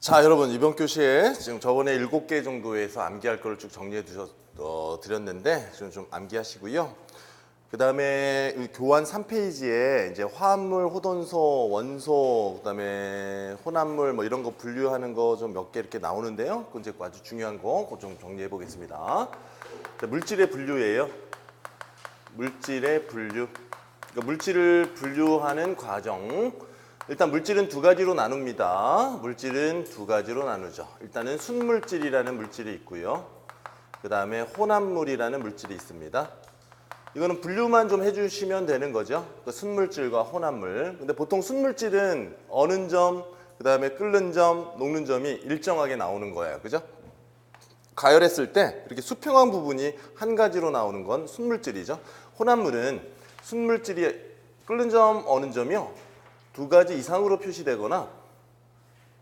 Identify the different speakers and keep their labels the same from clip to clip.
Speaker 1: 자, 여러분 이번 교시에 지금 저번에 7개 정도에서 암기할 거를 쭉 정리해 드렸는데 좀 암기하시고요. 그 다음에 교환 3페이지에 이제 화합물, 호돈소, 원소, 그 다음에 혼합물 뭐 이런 거 분류하는 거 좀 몇 개 이렇게 나오는데요. 그건 이제 아주 중요한 거 그거 좀 정리해 보겠습니다. 자, 물질의 분류예요. 물질의 분류. 그러니까 물질을 분류하는 과정. 일단 물질은 두 가지로 나눕니다. 물질은 두 가지로 나누죠. 일단은 순물질이라는 물질이 있고요. 그 다음에 혼합물이라는 물질이 있습니다. 이거는 분류만 좀 해주시면 되는 거죠. 그러니까 순물질과 혼합물. 근데 보통 순물질은 어는 점, 그 다음에 끓는 점, 녹는 점이 일정하게 나오는 거예요. 그죠? 가열했을 때 이렇게 수평한 부분이 한 가지로 나오는 건 순물질이죠. 혼합물은 순물질이 끓는 점, 어는 점이요. 두 가지 이상으로 표시되거나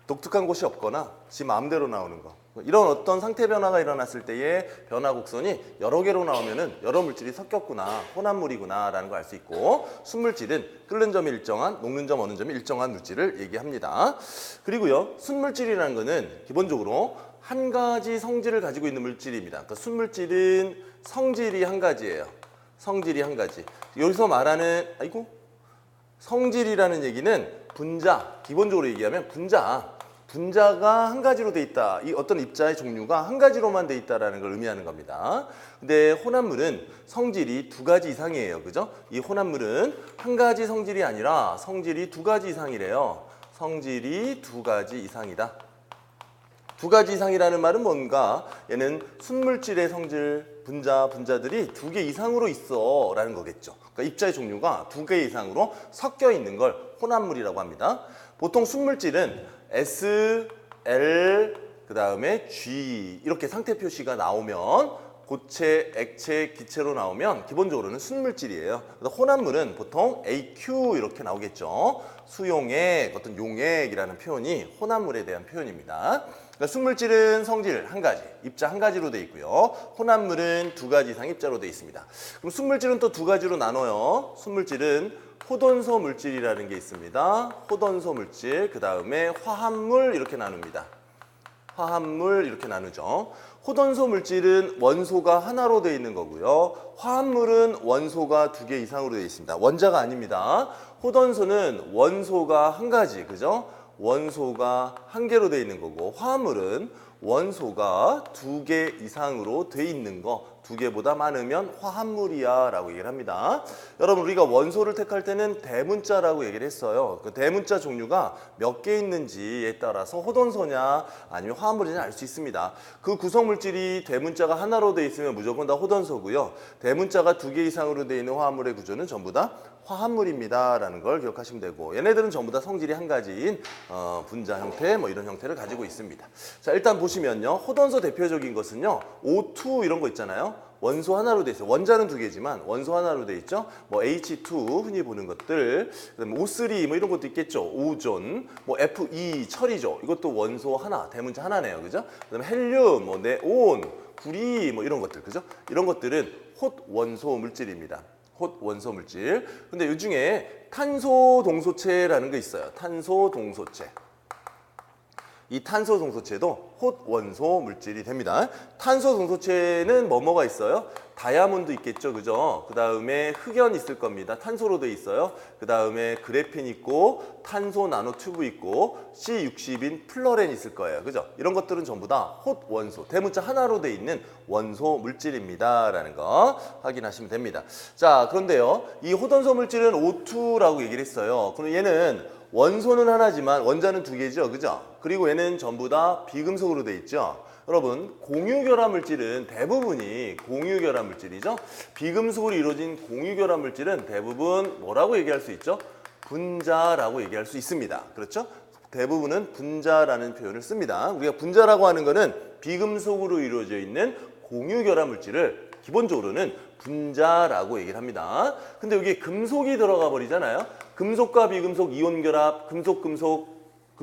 Speaker 1: 독특한 곳이 없거나 지 마음대로 나오는 거. 이런 어떤 상태 변화가 일어났을 때의 변화 곡선이 여러 개로 나오면은 여러 물질이 섞였구나, 혼합물이구나 라는 걸 알 수 있고, 순물질은 끓는 점이 일정한, 녹는 점, 어는 점이 일정한 물질을 얘기합니다. 그리고요, 순물질이라는 거는 기본적으로 한 가지 성질을 가지고 있는 물질입니다. 그러니까 순물질은 성질이 한 가지예요. 성질이 한 가지. 여기서 말하는 성질이라는 얘기는 분자, 기본적으로 얘기하면 분자가 한 가지로 돼 있다. 이 어떤 입자의 종류가 한 가지로만 돼 있다라는 걸 의미하는 겁니다. 근데 혼합물은 성질이 두 가지 이상이에요. 그죠? 이 혼합물은 한 가지 성질이 아니라 성질이 두 가지 이상이래요. 성질이 두 가지 이상이다. 두 가지 이상이라는 말은 뭔가? 얘는 순물질의 성질, 분자들이 두 개 이상으로 있어 라는 거겠죠. 그러니까 입자의 종류가 두 개 이상으로 섞여 있는 걸 혼합물이라고 합니다. 보통 순물질은 S, L, 그 다음에 G 이렇게 상태 표시가 나오면 고체, 액체, 기체로 나오면 기본적으로는 순물질이에요. 그래서 혼합물은 보통 AQ 이렇게 나오겠죠. 수용액, 어떤 용액이라는 표현이 혼합물에 대한 표현입니다. 그러니까 순물질은 성질 한 가지, 입자 한 가지로 되어 있고요. 혼합물은 두 가지 이상 입자로 되어 있습니다. 그럼 순물질은 또 두 가지로 나눠요. 순물질은 호돈소 물질이라는 게 있습니다. 호돈소 물질, 그 다음에 화합물 이렇게 나눕니다. 화합물 이렇게 나누죠. 호돈소 물질은 원소가 하나로 되어 있는 거고요. 화합물은 원소가 두 개 이상으로 되어 있습니다. 원자가 아닙니다. 호돈소는 원소가 한 가지, 그죠? 원소가 한 개로 되어 있는 거고, 화합물은 원소가 두 개 이상으로 되어 있는 거, 두 개보다 많으면 화합물이야 라고 얘기를 합니다. 여러분, 우리가 원소를 택할 때는 대문자라고 얘기를 했어요. 그 대문자 종류가 몇 개 있는지에 따라서 호돈소냐 아니면 화합물이냐 알 수 있습니다. 그 구성물질이 대문자가 하나로 되어 있으면 무조건 다 호돈소고요. 대문자가 두 개 이상으로 되어 있는 화합물의 구조는 전부 다 화합물입니다 라는 걸 기억하시면 되고, 얘네들은 전부 다 성질이 한 가지인 분자 형태 뭐 이런 형태를 가지고 있습니다. 자, 일단 보시면요, 호돈소 대표적인 것은요, O2 이런 거 있잖아요. 원소 하나로 돼 있어요. 원자는 두 개지만 원소 하나로 돼 있죠. 뭐 H2 흔히 보는 것들, 그다음에 O3 뭐 이런 것도 있겠죠. 오존, 뭐 Fe 철이죠. 이것도 원소 하나, 대문자 하나네요, 그죠? 그다음에 헬륨, 뭐 네온, 구리 뭐 이런 것들, 그죠? 이런 것들은 톳 원소 물질입니다. 톳 원소 물질. 근데 이 중에 탄소 동소체라는 게 있어요. 탄소 동소체. 이 탄소 동소체도 톳 원소 물질이 됩니다. 탄소 동소체는 뭐가 있어요? 다이아몬드 있겠죠, 그죠? 그 다음에 흑연 있을 겁니다. 탄소로 돼 있어요. 그 다음에 그래핀 있고, 탄소 나노 튜브 있고, C60인 플러렌 있을 거예요, 그죠? 이런 것들은 전부 다 톳 원소, 대문자 하나로 돼 있는 원소 물질입니다라는 거 확인하시면 됩니다. 자, 그런데요, 이 호돈소 물질은 O2라고 얘기를 했어요. 그럼 얘는 원소는 하나지만 원자는 두 개죠, 그죠? 그리고 얘는 전부 다 비금속으로 돼 있죠. 여러분, 공유결합 물질은 대부분이 공유결합 물질이죠. 비금속으로 이루어진 공유결합 물질은 대부분 뭐라고 얘기할 수 있죠? 분자라고 얘기할 수 있습니다. 그렇죠? 대부분은 분자라는 표현을 씁니다. 우리가 분자라고 하는 거는 비금속으로 이루어져 있는 공유결합 물질을 기본적으로는 분자라고 얘기를 합니다. 근데 여기 금속이 들어가 버리잖아요. 금속과 비금속 이온결합, 금속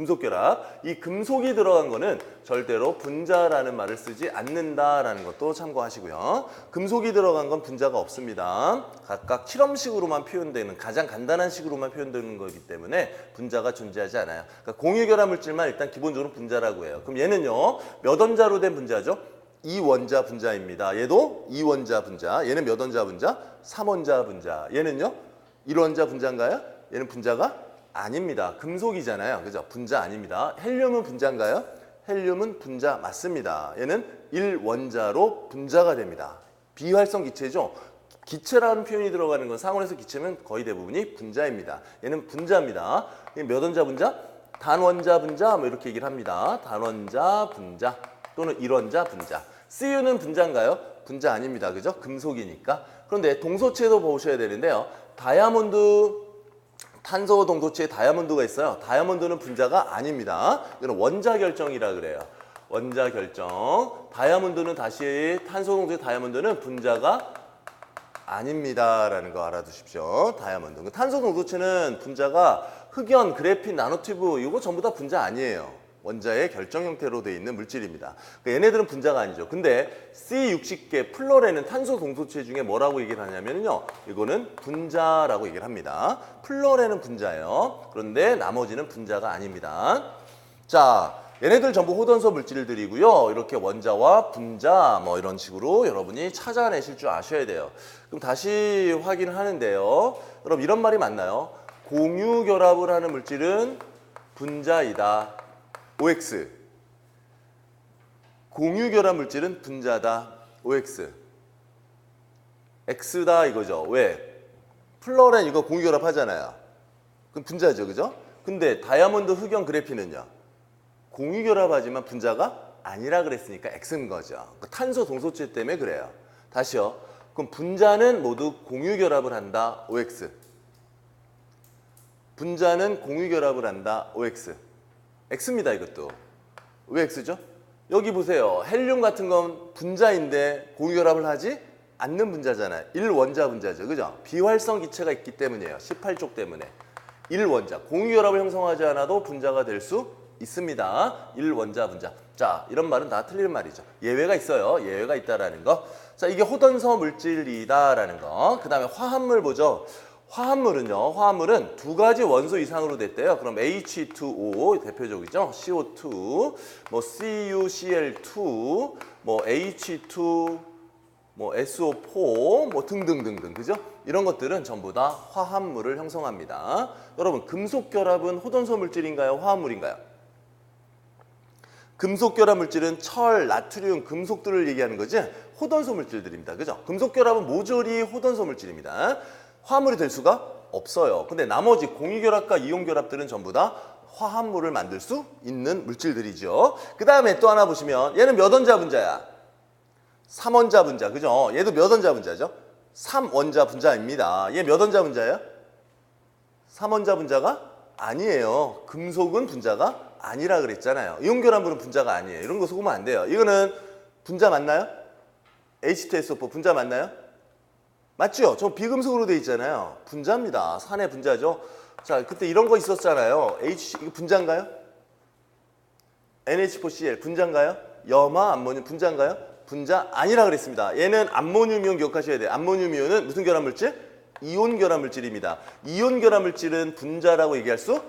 Speaker 1: 금속결합. 이 금속이 들어간 거는 절대로 분자라는 말을 쓰지 않는다라는 것도 참고하시고요. 금속이 들어간 건 분자가 없습니다. 각각 실험식으로만 표현되는 가장 간단한 식으로만 표현되는 거기 때문에 분자가 존재하지 않아요. 그러니까 공유결합 물질만 일단 기본적으로 분자라고 해요. 그럼 얘는요, 몇 원자로 된 분자죠? 2원자 분자입니다. 얘도 2원자 분자. 얘는 몇 원자 분자? 3원자 분자. 얘는요? 1원자 분자인가요? 얘는 분자가 아닙니다. 금속이잖아요. 그죠? 분자 아닙니다. 헬륨은 분자인가요? 헬륨은 분자 맞습니다. 얘는 1원자로 분자가 됩니다. 비활성 기체죠. 기체라는 표현이 들어가는 건 상온에서 기체면 거의 대부분이 분자입니다. 얘는 분자입니다. 몇 원자 분자? 단원자 분자 뭐 이렇게 얘기를 합니다. 단원자 분자 또는 1원자 분자. CU는 분자인가요? 분자 아닙니다. 그죠? 금속이니까. 그런데 동소체도 보셔야 되는데요. 다이아몬드, 탄소 동소체에 다이아몬드가 있어요. 다이아몬드는 분자가 아닙니다. 이건 원자 결정이라 그래요. 원자 결정. 다이아몬드는 다시 탄소 동소체 다이아몬드는 분자가 아닙니다라는 거 알아두십시오. 다이아몬드. 탄소 동소체는 분자가 흑연, 그래핀, 나노튜브 이거 전부 다 분자 아니에요. 원자의 결정 형태로 되어 있는 물질입니다. 그러니까 얘네들은 분자가 아니죠. 근데 C60개 플로레는 탄소 동소체 중에 뭐라고 얘기를 하냐면요. 이거는 분자라고 얘기를 합니다. 플로레는 분자예요. 그런데 나머지는 분자가 아닙니다. 자, 얘네들 전부 호전소 물질들이고요. 이렇게 원자와 분자 뭐 이런 식으로 여러분이 찾아내실 줄 아셔야 돼요. 그럼 다시 확인을 하는데요. 그럼 이런 말이 맞나요? 공유 결합을 하는 물질은 분자이다. OX. 공유 결합 물질은 분자다. OX. X다 이거죠. 왜? 플로렌 이거 공유 결합 하잖아요. 그럼 분자죠. 그죠? 근데 다이아몬드, 흑연, 그래핀은요. 공유 결합하지만 분자가 아니라 그랬으니까 X인 거죠. 탄소 동소체 때문에 그래요. 다시요. 그럼 분자는 모두 공유 결합을 한다. OX. 분자는 공유 결합을 한다. OX. X입니다, 이것도. 왜 X죠? 여기 보세요. 헬륨 같은 건 분자인데 공유결합을 하지 않는 분자잖아요. 1원자 분자죠. 그죠? 비활성 기체가 있기 때문이에요. 18쪽 때문에. 1원자. 공유결합을 형성하지 않아도 분자가 될 수 있습니다. 1원자 분자. 자, 이런 말은 다 틀린 말이죠. 예외가 있어요. 예외가 있다라는 거. 자, 이게 호전서 물질이다라는 거. 그 다음에 화합물 보죠. 화합물은요. 화합물은 두 가지 원소 이상으로 됐대요. 그럼 H2O 대표적이죠. CO2, 뭐 CuCl2, 뭐 H2, 뭐 SO4, 뭐 등등등등. 그죠? 이런 것들은 전부 다 화합물을 형성합니다. 여러분, 금속 결합은 호전소 물질인가요? 화합물인가요? 금속 결합 물질은 철, 나트륨, 금속들을 얘기하는 거지. 호전소 물질들입니다. 그죠? 금속 결합은 모조리 호전소 물질입니다. 화합물이 될 수가 없어요. 근데 나머지 공유결합과 이온결합들은 전부 다 화합물을 만들 수 있는 물질들이죠. 그 다음에 또 하나 보시면 얘는 몇 원자 분자야? 3원자 분자. 그죠? 얘도 몇 원자 분자죠? 3원자 분자입니다. 얘 몇 원자 분자예요? 3원자 분자가 아니에요. 금속은 분자가 아니라 그랬잖아요. 이온결합물은 분자가 아니에요. 이런 거 속으면 안 돼요. 이거는 분자 맞나요? H2SO4 분자 맞나요? 맞죠? 저 비금속으로 돼 있잖아요. 분자입니다. 산의 분자죠. 자, 그때 이런 거 있었잖아요. 이거 분자인가요? NH4Cl 분자인가요? 염화, 암모늄 분자인가요? 분자 아니라 그랬습니다. 얘는 암모늄 이온 기억하셔야 돼요. 암모늄 이온은 무슨 결합 물질? 이온 결합 물질입니다. 이온 결합 물질은 분자라고 얘기할 수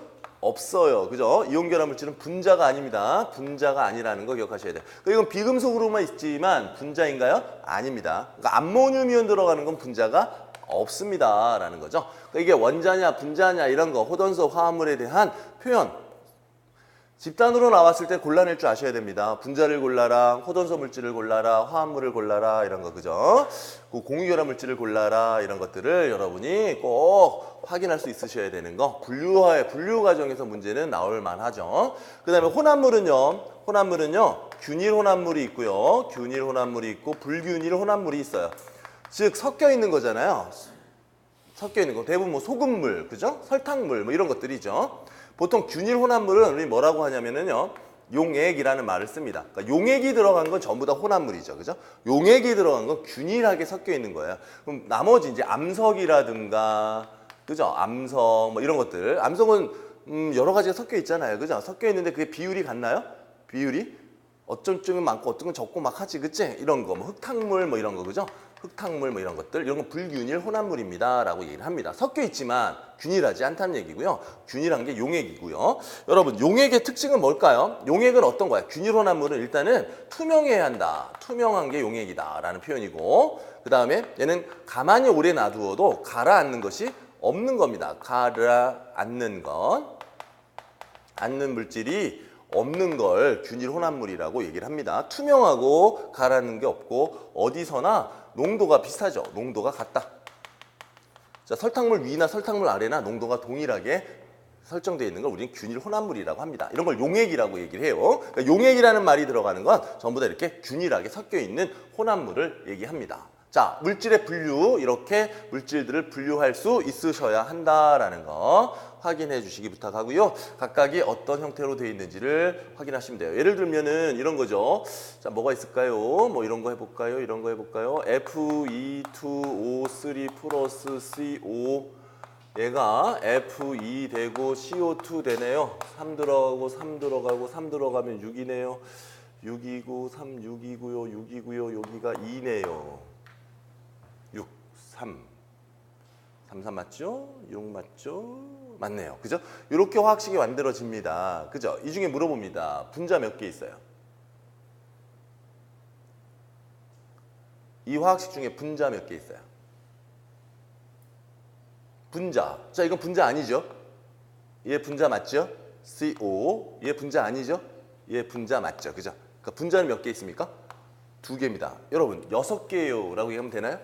Speaker 1: 없어요. 그죠? 이온 결합 물질은 분자가 아닙니다. 분자가 아니라는 거 기억하셔야 돼요. 이건 비금속으로만 있지만 분자인가요? 아닙니다. 그러니까 암모늄 이온 들어가는 건 분자가 없습니다. 라는 거죠. 그러니까 이게 원자냐 분자냐 이런 거 호전소 화합물에 대한 표현. 집단으로 나왔을 때 골라낼 줄 아셔야 됩니다. 분자를 골라라, 호전소 물질을 골라라, 화합물을 골라라 이런 거 그죠? 그 공유결합 물질을 골라라 이런 것들을 여러분이 꼭 확인할 수 있으셔야 되는 거. 분류 과정에서 문제는 나올 만하죠. 그다음에 혼합물은요. 균일 혼합물이 있고요. 균일 혼합물이 있고 불균일 혼합물이 있어요. 즉 섞여 있는 거잖아요. 섞여 있는 거 대부분 뭐 소금물, 그죠? 설탕물 뭐 이런 것들이죠. 보통 균일 혼합물은 우리 뭐라고 하냐면은요. 용액이라는 말을 씁니다. 그러니까 용액이 들어간 건 전부 다 혼합물이죠. 그죠? 용액이 들어간 건 균일하게 섞여 있는 거예요. 그럼 나머지 이제 암석이라든가 그죠? 암석 뭐 이런 것들. 암석은 여러 가지가 섞여 있잖아요. 그죠? 섞여 있는데 그게 비율이 같나요? 비율이 어떤 쪽은 많고 어떤 건 적고 막 하지, 그치? 이런 거, 뭐 흙탕물 뭐 이런 거, 그죠? 흙탕물 뭐 이런 것들, 이런 건 불균일 혼합물입니다 라고 얘기를 합니다. 섞여 있지만 균일하지 않다는 얘기고요. 균일한 게 용액이고요. 여러분, 용액의 특징은 뭘까요? 용액은 어떤 거야? 균일 혼합물은 일단은 투명해야 한다. 투명한 게 용액이다 라는 표현이고, 그 다음에 얘는 가만히 오래 놔두어도 가라앉는 것이 없는 겁니다. 가라앉는 건, 앉는 물질이 없는 걸 균일 혼합물이라고 얘기를 합니다. 투명하고 가라앉는 게 없고 어디서나 농도가 비슷하죠. 농도가 같다. 자, 설탕물 위나 설탕물 아래나 농도가 동일하게 설정되어 있는 걸 우리는 균일 혼합물이라고 합니다. 이런 걸 용액이라고 얘기를 해요. 그러니까 용액이라는 말이 들어가는 건 전부 다 이렇게 균일하게 섞여 있는 혼합물을 얘기합니다. 자, 물질의 분류, 이렇게 물질들을 분류할 수 있으셔야 한다라는 거 확인해 주시기 부탁하고요. 각각이 어떤 형태로 되어 있는지를 확인하시면 돼요. 예를 들면은 이런 거죠. 자, 뭐가 있을까요? 뭐 이런 거 해볼까요? 이런 거 해볼까요? Fe2O3 플러스 CO, 얘가 Fe 되고 CO2 되네요. 3 들어가고 3 들어가고 3 들어가면 6이네요. 6이고 3, 6이고요. 6이고요. 여기가 2네요. 6, 3. 3, 3 맞죠? 6 맞죠? 맞네요. 그죠? 이렇게 화학식이 만들어집니다. 그죠? 이 중에 물어봅니다. 분자 몇 개 있어요? 이 화학식 중에 분자 몇 개 있어요? 분자. 자, 이건 분자 아니죠? 얘 분자 맞죠? CO. 얘 분자 아니죠? 얘 분자 맞죠? 그죠? 그러니까 분자는 몇 개 있습니까? 2개입니다. 여러분, 6개예요 라고 얘기하면 되나요?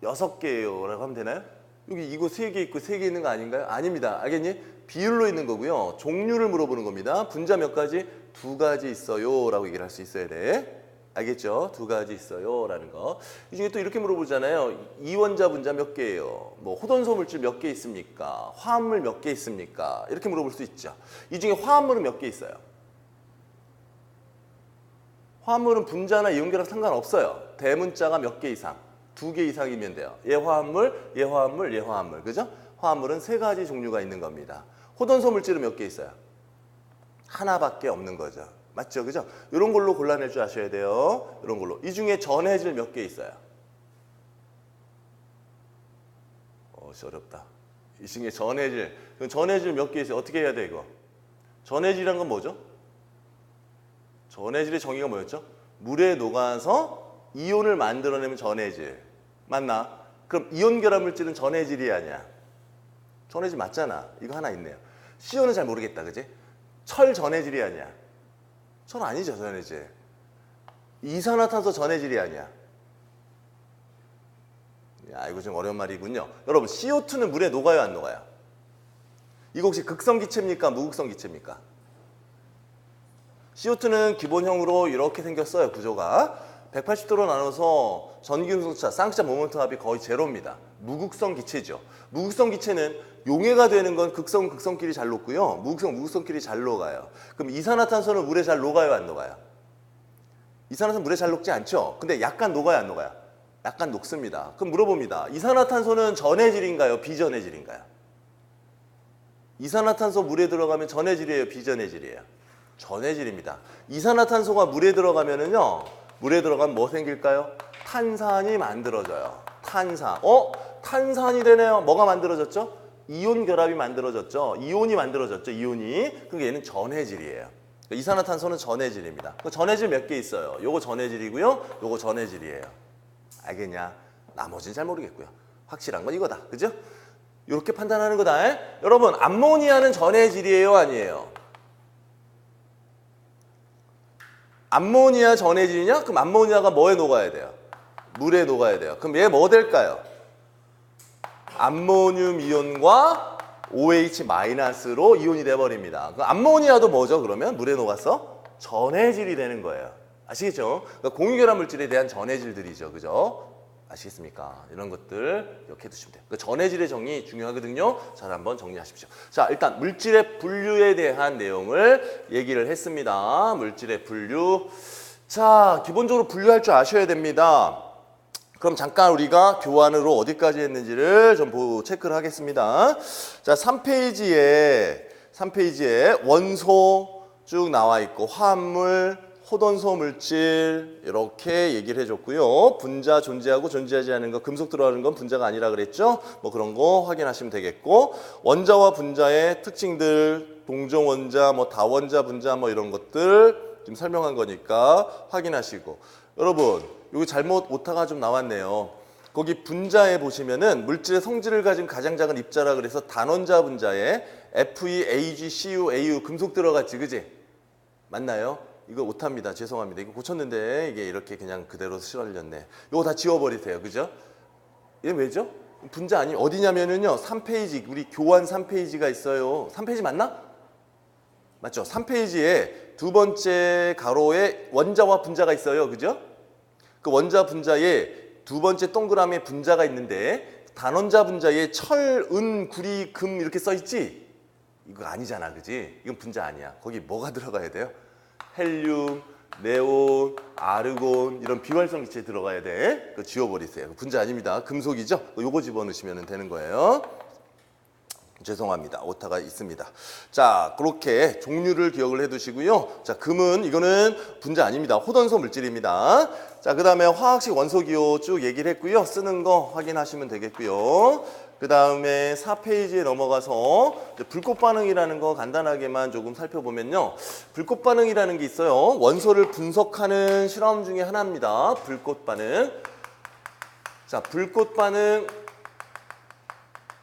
Speaker 1: 6개예요 라고 하면 되나요? 여기 이거 3개 있고 3개 있는 거 아닌가요? 아닙니다. 알겠니? 비율로 있는 거고요. 종류를 물어보는 겁니다. 분자 몇 가지? 2가지 있어요 라고 얘기를 할 수 있어야 돼. 알겠죠? 2가지 있어요 라는 거. 이 중에 또 이렇게 물어보잖아요. 이원자 분자 몇 개예요? 뭐 호돈소 물질 몇 개 있습니까? 화합물 몇 개 있습니까? 이렇게 물어볼 수 있죠. 이 중에 화합물은 몇 개 있어요? 화합물은 분자나 이온결합 상관없어요. 대문자가 몇 개 이상? 2개 이상이면 돼요. 얘 화합물, 얘 화합물, 얘 화합물. 그죠? 화합물은 3가지 종류가 있는 겁니다. 호돈소 물질은 몇 개 있어요? 하나밖에 없는 거죠. 맞죠? 그죠? 이런 걸로 골라낼 줄 아셔야 돼요. 이런 걸로. 이 중에 전해질 몇 개 있어요? 어렵다. 이 중에 전해질. 그럼 전해질 몇 개 있어요? 어떻게 해야 돼, 이거? 전해질이란 건 뭐죠? 전해질의 정의가 뭐였죠? 물에 녹아서 이온을 만들어내면 전해질. 맞나? 그럼 이온 결합 물질은 전해질이 아니야. 전해질 맞잖아. 이거 하나 있네요. CO는 잘 모르겠다. 그지? 철 전해질이 아니야. 철 아니죠, 전해질. 이산화탄소 전해질이 아니야. 야, 이거 좀 어려운 말이군요. 여러분, CO2는 물에 녹아요, 안 녹아요? 이거 혹시 극성 기체입니까? 무극성 기체입니까? CO2는 기본형으로 이렇게 생겼어요, 구조가. 180도로 나눠서 전기운송차, 쌍쌍 모멘트 합이 거의 제로입니다. 무극성 기체죠. 무극성 기체는 용해가 되는 건 극성, 극성끼리 잘 녹고요. 무극성, 무극성끼리 잘 녹아요. 그럼 이산화탄소는 물에 잘 녹아요, 안 녹아요? 이산화탄소 물에 잘 녹지 않죠? 근데 약간 녹아요, 안 녹아요? 약간 녹습니다. 그럼 물어봅니다. 이산화탄소는 전해질인가요, 비전해질인가요? 이산화탄소 물에 들어가면 전해질이에요, 비전해질이에요? 전해질입니다. 이산화탄소가 물에 들어가면은요, 물에 들어가면 뭐 생길까요? 탄산이 만들어져요. 탄산. 탄산이 되네요. 뭐가 만들어졌죠? 이온 결합이 만들어졌죠. 이온이 만들어졌죠. 이온이. 그러니까 얘는 전해질이에요. 이산화탄소는 전해질입니다. 전해질 몇 개 있어요. 요거 전해질이고요. 요거 전해질이에요. 알겠냐? 나머지는 잘 모르겠고요. 확실한 건 이거다. 그죠? 이렇게 판단하는 거다. 여러분, 암모니아는 전해질이에요, 아니에요? 암모니아 전해질이냐? 그럼 암모니아가 뭐에 녹아야 돼요? 물에 녹아야 돼요. 그럼 얘 뭐 될까요? 암모늄 이온과 OH-로 이온이 돼버립니다. 그럼 암모니아도 뭐죠? 그러면 물에 녹아서 전해질이 되는 거예요. 아시겠죠? 그러니까 공유결합 물질에 대한 전해질들이죠. 그죠? 아시겠습니까? 이런 것들 기억해 두시면 돼요. 그러니까 전해질의 정의 중요하거든요. 잘 한번 정리하십시오. 자, 일단 물질의 분류에 대한 내용을 얘기를 했습니다. 물질의 분류. 자, 기본적으로 분류할 줄 아셔야 됩니다. 그럼 잠깐 우리가 교환으로 어디까지 했는지를 좀 체크를 하겠습니다. 자, 3페이지에 원소 쭉 나와 있고 화합물, 호돈소 물질 이렇게 얘기를 해줬고요. 분자 존재하고 존재하지 않은 거, 금속 들어가는 건 분자가 아니라 그랬죠. 뭐 그런 거 확인하시면 되겠고, 원자와 분자의 특징들, 동종 원자, 뭐 다원자 분자 뭐 이런 것들 지금 설명한 거니까 확인하시고, 여러분 여기 잘못 오타가 좀 나왔네요. 거기 분자에 보시면은 물질의 성질을 가진 가장 작은 입자라 그래서 단원자 분자에 Fe, Ag, Cu, Au 금속 들어갔지, 그지? 맞나요? 이거 오타입니다. 죄송합니다. 이거 고쳤는데 이게 이렇게 그냥 그대로 실어올렸네. 이거 다 지워버리세요. 그죠? 이게 왜죠? 분자 아니 어디냐면은요. 3페이지 우리 교환 3페이지가 있어요. 3페이지 맞나? 맞죠? 3페이지에 두 번째 가로에 원자와 분자가 있어요. 그죠? 그 원자 분자에 두 번째 동그라미에 분자가 있는데 단원자 분자에 철, 은, 구리, 금 이렇게 써 있지? 이거 아니잖아. 그지? 이건 분자 아니야. 거기 뭐가 들어가야 돼요? 헬륨, 네온, 아르곤 이런 비활성 기체 들어가야 돼. 그거 지워버리세요. 분자 아닙니다. 금속이죠? 요거 집어넣으시면 되는 거예요. 죄송합니다. 오타가 있습니다. 자, 그렇게 종류를 기억을 해두시고요. 자, 금은 이거는 분자 아닙니다. 호돈소 물질입니다. 자, 그 다음에 화학식 원소기호 쭉 얘기를 했고요. 쓰는 거 확인하시면 되겠고요. 그 다음에 4페이지에 넘어가서 불꽃 반응이라는 거 간단하게만 조금 살펴보면요. 불꽃 반응이라는 게 있어요. 원소를 분석하는 실험 중에 하나입니다. 불꽃 반응. 자, 불꽃 반응.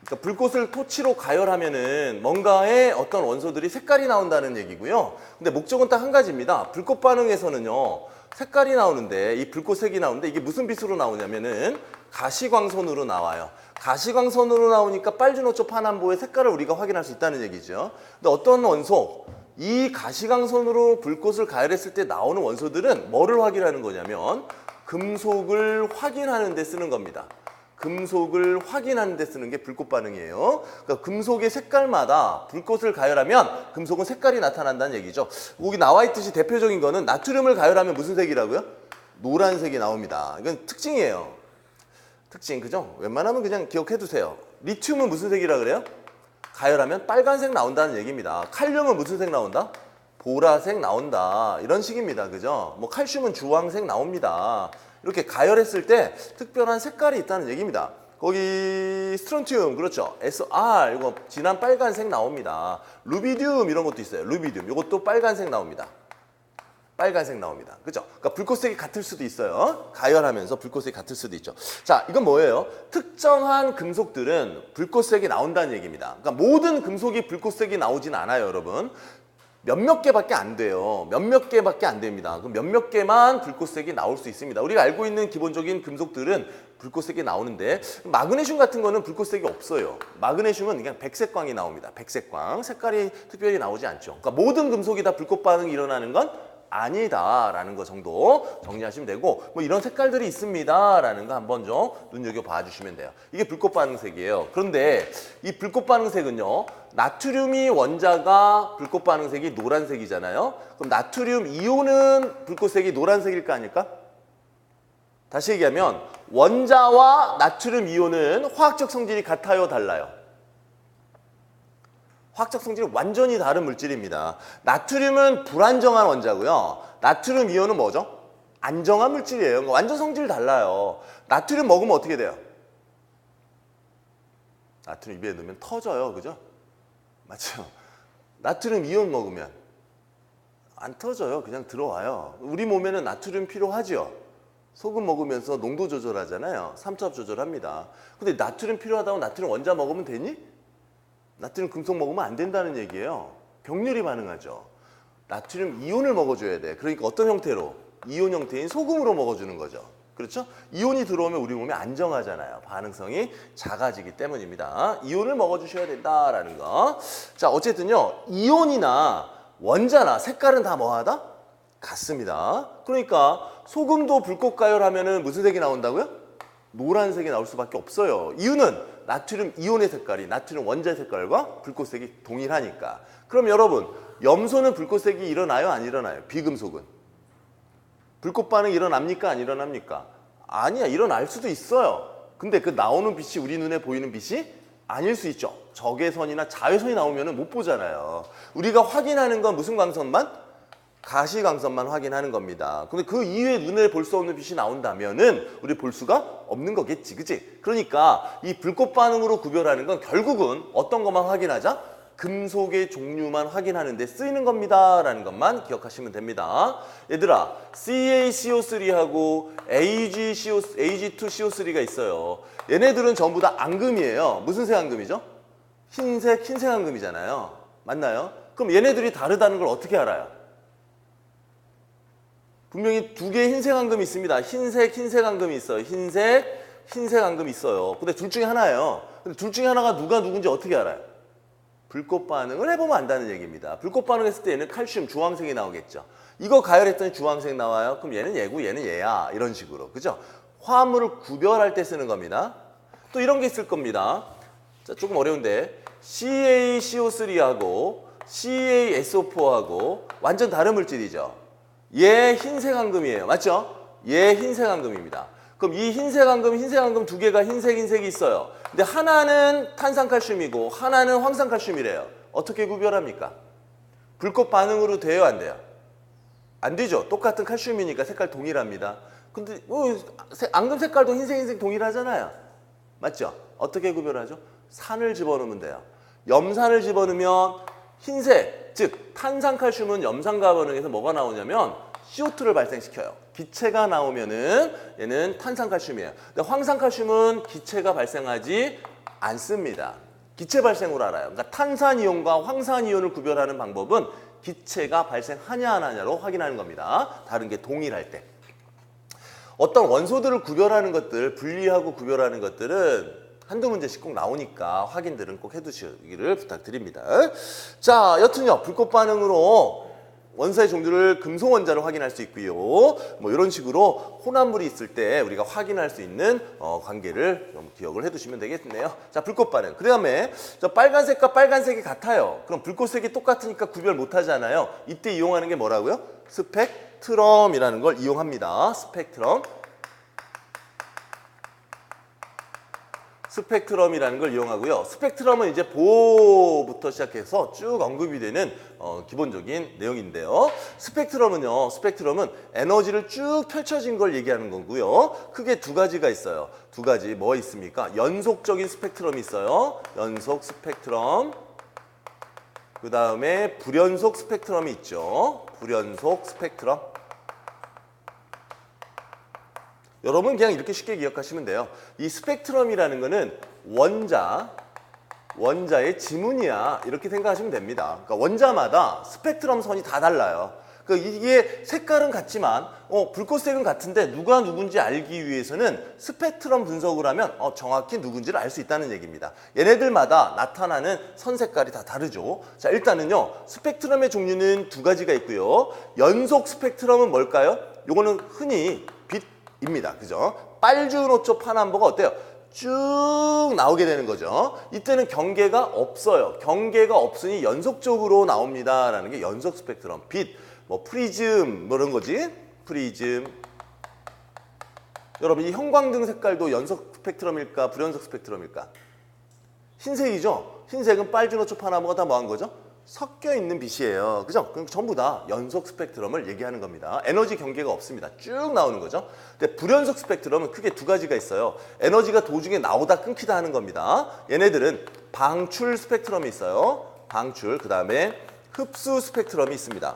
Speaker 1: 그러니까 불꽃을 토치로 가열하면은 뭔가의 어떤 원소들이 색깔이 나온다는 얘기고요. 근데 목적은 딱 한 가지입니다. 불꽃 반응에서는요. 색깔이 나오는데 이 불꽃색이 나오는데 이게 무슨 빛으로 나오냐면은 가시광선으로 나와요. 가시광선으로 나오니까 빨주노초 파남보의 색깔을 우리가 확인할 수 있다는 얘기죠. 근데 어떤 원소, 이 가시광선으로 불꽃을 가열했을 때 나오는 원소들은 뭐를 확인하는 거냐면 금속을 확인하는 데 쓰는 겁니다. 금속을 확인하는 데 쓰는 게 불꽃 반응이에요. 그러니까 금속의 색깔마다 불꽃을 가열하면 금속은 색깔이 나타난다는 얘기죠. 여기 나와 있듯이 대표적인 거는 나트륨을 가열하면 무슨 색이라고요? 노란색이 나옵니다. 이건 특징이에요. 특징, 그죠? 웬만하면 그냥 기억해 두세요. 리튬은 무슨 색이라 그래요? 가열하면 빨간색 나온다는 얘기입니다. 칼륨은 무슨 색 나온다? 보라색 나온다. 이런 식입니다. 그죠? 뭐 칼슘은 주황색 나옵니다. 이렇게 가열했을 때 특별한 색깔이 있다는 얘기입니다. 거기 스트론튬, 그렇죠? SR, 이거 진한 빨간색 나옵니다. 루비듐 이런 것도 있어요. 루비듐, 이것도 빨간색 나옵니다. 빨간색 나옵니다. 그죠? 그러니까 불꽃색이 같을 수도 있어요. 가열하면서 불꽃색이 같을 수도 있죠. 자, 이건 뭐예요? 특정한 금속들은 불꽃색이 나온다는 얘기입니다. 그러니까 모든 금속이 불꽃색이 나오진 않아요, 여러분. 몇몇 개밖에 안 돼요. 몇몇 개밖에 안 됩니다. 그럼 몇몇 개만 불꽃색이 나올 수 있습니다. 우리가 알고 있는 기본적인 금속들은 불꽃색이 나오는데 마그네슘 같은 거는 불꽃색이 없어요. 마그네슘은 그냥 백색광이 나옵니다. 백색광. 색깔이 특별히 나오지 않죠. 그러니까 모든 금속이 다 불꽃 반응이 일어나는 건 아니다라는 거 정도 정리하시면 되고, 뭐 이런 색깔들이 있습니다라는 거 한번 좀 눈여겨봐 주시면 돼요. 이게 불꽃 반응색이에요. 그런데 이 불꽃 반응색은요, 나트륨이 원자가 불꽃 반응색이 노란색이잖아요. 그럼 나트륨 이온은 불꽃색이 노란색일까 아닐까? 다시 얘기하면 원자와 나트륨 이온은 화학적 성질이 같아요, 달라요? 화학적 성질이 완전히 다른 물질입니다. 나트륨은 불안정한 원자고요. 나트륨 이온은 뭐죠? 안정한 물질이에요. 완전 성질이 달라요. 나트륨 먹으면 어떻게 돼요? 나트륨 입에 넣으면 터져요. 그죠? 맞죠? 나트륨 이온 먹으면 안 터져요. 그냥 들어와요. 우리 몸에는 나트륨 필요하죠. 소금 먹으면서 농도 조절하잖아요. 삼투압 조절합니다. 근데 나트륨 필요하다고 나트륨 원자 먹으면 되니? 나트륨 금속 먹으면 안 된다는 얘기예요. 격렬히 반응하죠. 나트륨 이온을 먹어줘야 돼. 그러니까 어떤 형태로? 이온 형태인 소금으로 먹어주는 거죠. 그렇죠? 이온이 들어오면 우리 몸이 안정하잖아요. 반응성이 작아지기 때문입니다. 이온을 먹어주셔야 된다라는 거. 자, 어쨌든요. 이온이나 원자나 색깔은 다 뭐하다? 같습니다. 그러니까 소금도 불꽃 가열하면 무슨 색이 나온다고요? 노란색이 나올 수밖에 없어요. 이유는 나트륨 이온의 색깔이 나트륨 원자의 색깔과 불꽃색이 동일하니까. 그럼 여러분, 염소는 불꽃색이 일어나요? 안 일어나요? 비금속은? 불꽃 반응 일어납니까? 안 일어납니까? 아니야, 일어날 수도 있어요. 근데 그 나오는 빛이 우리 눈에 보이는 빛이 아닐 수 있죠. 적외선이나 자외선이 나오면 못 보잖아요. 우리가 확인하는 건 무슨 광선만? 가시광선만 확인하는 겁니다. 근데 그 이외에 눈에 볼 수 없는 빛이 나온다면은 우리 볼 수가 없는 거겠지, 그치? 그러니까 이 불꽃 반응으로 구별하는 건 결국은 어떤 것만 확인하자? 금속의 종류만 확인하는 데 쓰이는 겁니다 라는 것만 기억하시면 됩니다. 얘들아, CaCO3하고 Ag2CO3가 있어요. 얘네들은 전부 다 앙금이에요. 무슨 색 앙금이죠? 흰색 앙금이잖아요. 맞나요? 그럼 얘네들이 다르다는 걸 어떻게 알아요? 분명히 두 개의 흰색 앙금이 있습니다. 흰색 앙금이 있어요. 흰색 앙금이 있어요. 근데 둘 중에 하나예요. 근데 둘 중에 하나가 누가 누군지 어떻게 알아요? 불꽃 반응을 해보면 안다는 얘기입니다. 불꽃 반응했을 때 얘는 칼슘, 주황색이 나오겠죠. 이거 가열했더니 주황색 나와요. 그럼 얘는 얘고 얘는 얘야. 이런 식으로. 그죠? 화합물을 구별할 때 쓰는 겁니다. 또 이런 게 있을 겁니다. 자, 조금 어려운데 CaCO3하고 CaSO4하고 완전 다른 물질이죠. 얘 흰색 앙금이에요. 맞죠? 얘 흰색 앙금입니다. 그럼 이 흰색 앙금 두 개가 흰색이 있어요. 근데 하나는 탄산칼슘이고 하나는 황산칼슘이래요. 어떻게 구별합니까? 불꽃 반응으로 돼요, 안 돼요? 안 되죠. 똑같은 칼슘이니까 색깔 동일합니다. 근데 앙금 색깔도 흰색 동일하잖아요. 맞죠? 어떻게 구별하죠? 산을 집어넣으면 돼요. 염산을 집어넣으면 흰색, 즉 탄산칼슘은 염산과 반응해서 뭐가 나오냐면 CO2를 발생시켜요. 기체가 나오면은 얘는 탄산칼슘이에요. 근데 황산칼슘은 기체가 발생하지 않습니다. 기체 발생으로 알아요. 그러니까 탄산이온과 황산이온을 구별하는 방법은 기체가 발생하냐 안 하냐로 확인하는 겁니다. 다른 게 동일할 때. 어떤 원소들을 구별하는 것들, 분리하고 구별하는 것들은 한두 문제씩 꼭 나오니까 확인들은 꼭 해두시기를 부탁드립니다. 자, 여튼요, 불꽃 반응으로 원소의 종류를 금속 원자를 확인할 수 있고요. 뭐 이런 식으로 혼합물이 있을 때 우리가 확인할 수 있는 관계를 좀 기억을 해두시면 되겠네요. 자, 불꽃 반응. 그 다음에 저 빨간색과 빨간색이 같아요. 그럼 불꽃색이 똑같으니까 구별 못하잖아요. 이때 이용하는 게 뭐라고요? 스펙트럼이라는 걸 이용합니다. 스펙트럼이라는 걸 이용하고요. 스펙트럼은 이제 보호부터 시작해서 쭉 언급이 되는 기본적인 내용인데요. 스펙트럼은 에너지를 쭉 펼쳐진 걸 얘기하는 거고요. 크게 두 가지가 있어요. 두 가지 뭐 있습니까? 연속적인 스펙트럼이 있어요. 연속 스펙트럼. 그 다음에 불연속 스펙트럼이 있죠. 불연속 스펙트럼. 여러분 그냥 이렇게 쉽게 기억하시면 돼요. 이 스펙트럼이라는 거는 원자의 지문이야 이렇게 생각하시면 됩니다. 그러니까 원자마다 스펙트럼 선이 다 달라요. 그러니까 이게 색깔은 같지만 불꽃색은 같은데 누가 누군지 알기 위해서는 스펙트럼 분석을 하면 정확히 누군지를 알 수 있다는 얘기입니다. 얘네들마다 나타나는 선 색깔이 다 다르죠. 자, 일단은요. 스펙트럼의 종류는 두 가지가 있고요. 연속 스펙트럼은 뭘까요? 요거는 흔히 빛입니다. 그죠? 빨주노초 파남보가 어때요? 쭉 나오게 되는 거죠. 이때는 경계가 없어요. 경계가 없으니 연속적으로 나옵니다. 라는 게 연속 스펙트럼. 빛, 뭐 프리즘 뭐 이런 거지. 프리즘. 여러분 이 형광등 색깔도 연속 스펙트럼일까? 불연속 스펙트럼일까? 흰색이죠. 흰색은 빨주노초 파나모가 다 뭐 한 거죠? 섞여 있는 빛이에요. 그죠? 그럼 전부 다 연속 스펙트럼을 얘기하는 겁니다. 에너지 경계가 없습니다. 쭉 나오는 거죠. 근데 불연속 스펙트럼은 크게 두 가지가 있어요. 에너지가 도중에 나오다 끊기다 하는 겁니다. 얘네들은 방출 스펙트럼이 있어요. 방출. 그 다음에 흡수 스펙트럼이 있습니다.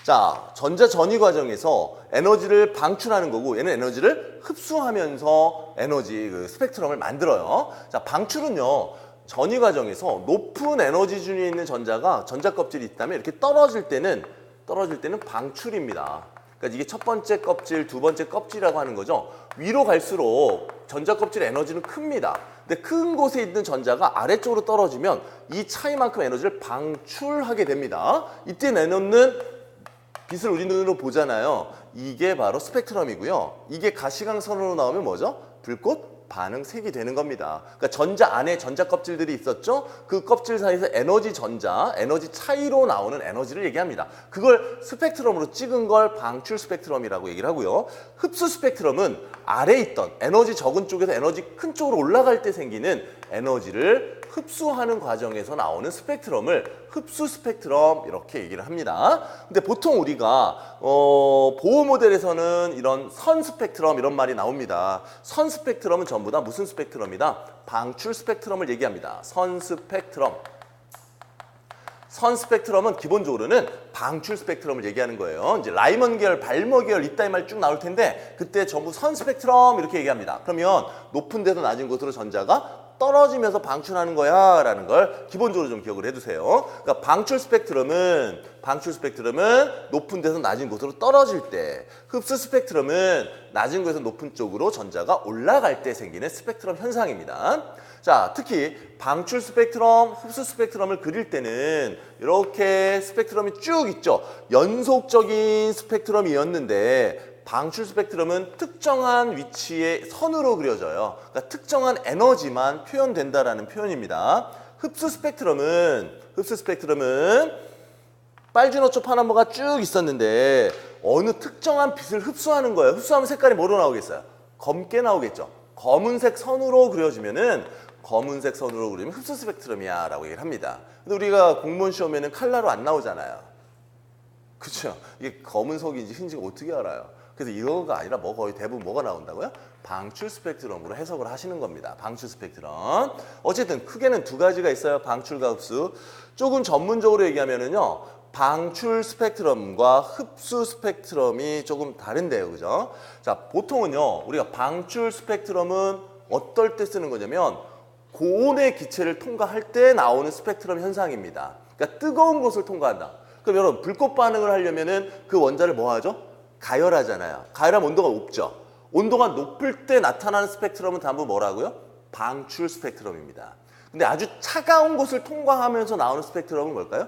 Speaker 1: 자, 전자 전이 과정에서 에너지를 방출하는 거고 얘는 에너지를 흡수하면서 에너지 스펙트럼을 만들어요. 자, 방출은요. 전이 과정에서 높은 에너지 준위에 있는 전자가 전자 껍질이 있다면 이렇게 떨어질 때는 방출입니다. 그러니까 이게 첫 번째 껍질, 두 번째 껍질이라고 하는 거죠. 위로 갈수록 전자 껍질의 에너지는 큽니다. 근데 큰 곳에 있는 전자가 아래쪽으로 떨어지면 이 차이만큼 에너지를 방출하게 됩니다. 이때 내놓는 빛을 우리 눈으로 보잖아요. 이게 바로 스펙트럼이고요. 이게 가시광선으로 나오면 뭐죠? 불꽃 반응색이 되는 겁니다. 그러니까 전자 안에 전자 껍질들이 있었죠? 그 껍질 사이에서 에너지 전자, 에너지 차이로 나오는 에너지를 얘기합니다. 그걸 스펙트럼으로 찍은 걸 방출 스펙트럼이라고 얘기를 하고요. 흡수 스펙트럼은 아래에 있던 에너지 적은 쪽에서 에너지 큰 쪽으로 올라갈 때 생기는 에너지를 흡수하는 과정에서 나오는 스펙트럼을 흡수 스펙트럼 이렇게 얘기를 합니다. 근데 보통 우리가 보호 모델에서는 이런 선 스펙트럼 이런 말이 나옵니다. 선 스펙트럼은 전부 다 무슨 스펙트럼이다? 방출 스펙트럼을 얘기합니다. 선 스펙트럼. 선 스펙트럼은 기본적으로는 방출 스펙트럼을 얘기하는 거예요. 이제 라이먼 계열, 발머 계열 이따위 말 쭉 나올 텐데 그때 전부 선 스펙트럼 이렇게 얘기합니다. 그러면 높은 데서 낮은 곳으로 전자가 떨어지면서 방출하는 거야 라는 걸 기본적으로 좀 기억을 해두세요. 그러니까 방출 스펙트럼은 높은 데서 낮은 곳으로 떨어질 때, 흡수 스펙트럼은 낮은 곳에서 높은 쪽으로 전자가 올라갈 때 생기는 스펙트럼 현상입니다. 자, 특히 방출 스펙트럼, 흡수 스펙트럼을 그릴 때는 이렇게 스펙트럼이 쭉 있죠. 연속적인 스펙트럼이었는데 방출 스펙트럼은 특정한 위치의 선으로 그려져요. 그러니까 특정한 에너지만 표현된다라는 표현입니다. 흡수 스펙트럼은 빨주노초 파남보가 쭉 있었는데 어느 특정한 빛을 흡수하는 거예요. 흡수하면 색깔이 뭐로 나오겠어요? 검게 나오겠죠. 검은색 선으로 그려지면 흡수 스펙트럼이야 라고 얘기를 합니다. 근데 우리가 공무원 시험에는 칼라로 안 나오잖아요. 그렇죠? 이게 검은색인지 흰지가 어떻게 알아요? 그래서 이거가 아니라 거의 대부분 뭐가 나온다고요? 방출 스펙트럼으로 해석을 하시는 겁니다. 방출 스펙트럼. 어쨌든 크게는 두 가지가 있어요. 방출과 흡수. 조금 전문적으로 얘기하면은요. 방출 스펙트럼과 흡수 스펙트럼이 조금 다른데요. 그죠? 자, 보통은요. 우리가 방출 스펙트럼은 어떨 때 쓰는 거냐면 고온의 기체를 통과할 때 나오는 스펙트럼 현상입니다. 그러니까 뜨거운 곳을 통과한다. 그럼 여러분 불꽃 반응을 하려면은 그 원자를 뭐 하죠? 가열하잖아요. 가열하면 온도가 높죠. 온도가 높을 때 나타나는 스펙트럼은 전부 뭐라고요? 방출 스펙트럼입니다. 근데 아주 차가운 곳을 통과하면서 나오는 스펙트럼은 뭘까요?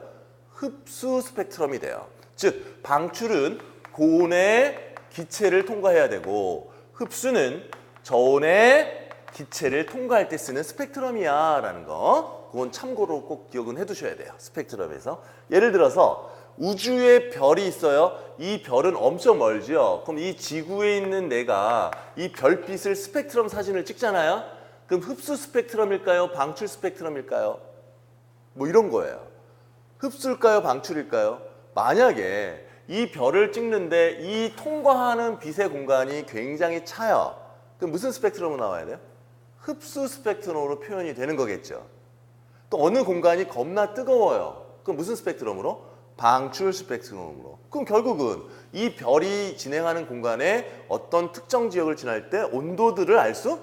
Speaker 1: 흡수 스펙트럼이 돼요. 즉 방출은 고온의 기체를 통과해야 되고 흡수는 저온의 기체를 통과할 때 쓰는 스펙트럼이야 라는 거, 그건 참고로 꼭 기억은 해두셔야 돼요. 스펙트럼에서. 예를 들어서 우주에 별이 있어요. 이 별은 엄청 멀지요. 그럼 이 지구에 있는 내가 이 별빛을 스펙트럼 사진을 찍잖아요. 그럼 흡수 스펙트럼일까요? 방출 스펙트럼일까요? 뭐 이런 거예요. 흡수일까요? 방출일까요? 만약에 이 별을 찍는데 이 통과하는 빛의 공간이 굉장히 차요. 그럼 무슨 스펙트럼으로 나와야 돼요? 흡수 스펙트럼으로 표현이 되는 거겠죠. 또 어느 공간이 겁나 뜨거워요. 그럼 무슨 스펙트럼으로? 방출 스펙트럼으로. 그럼 결국은 이 별이 진행하는 공간에 어떤 특정 지역을 지날 때 온도들을 알 수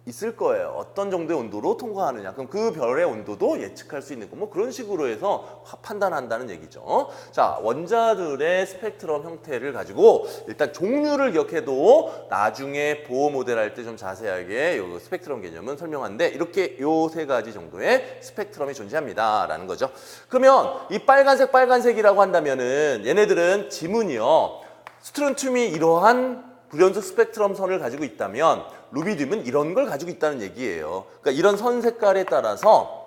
Speaker 1: 있을 거예요. 어떤 정도의 온도로 통과하느냐. 그럼 그 별의 온도도 예측할 수 있는 거. 뭐 그런 식으로 해서 판단한다는 얘기죠. 자, 원자들의 스펙트럼 형태를 가지고 일단 종류를 기억해도 나중에 보호 모델 할 때 좀 자세하게 요 스펙트럼 개념은 설명하는데 이렇게 요 세 가지 정도의 스펙트럼이 존재합니다라는 거죠. 그러면 이 빨간색이라고 한다면은 얘네들은 지문이요. 스트론튬이 이러한 불연속 스펙트럼 선을 가지고 있다면 루비듐은 이런 걸 가지고 있다는 얘기예요. 그러니까 이런 선 색깔에 따라서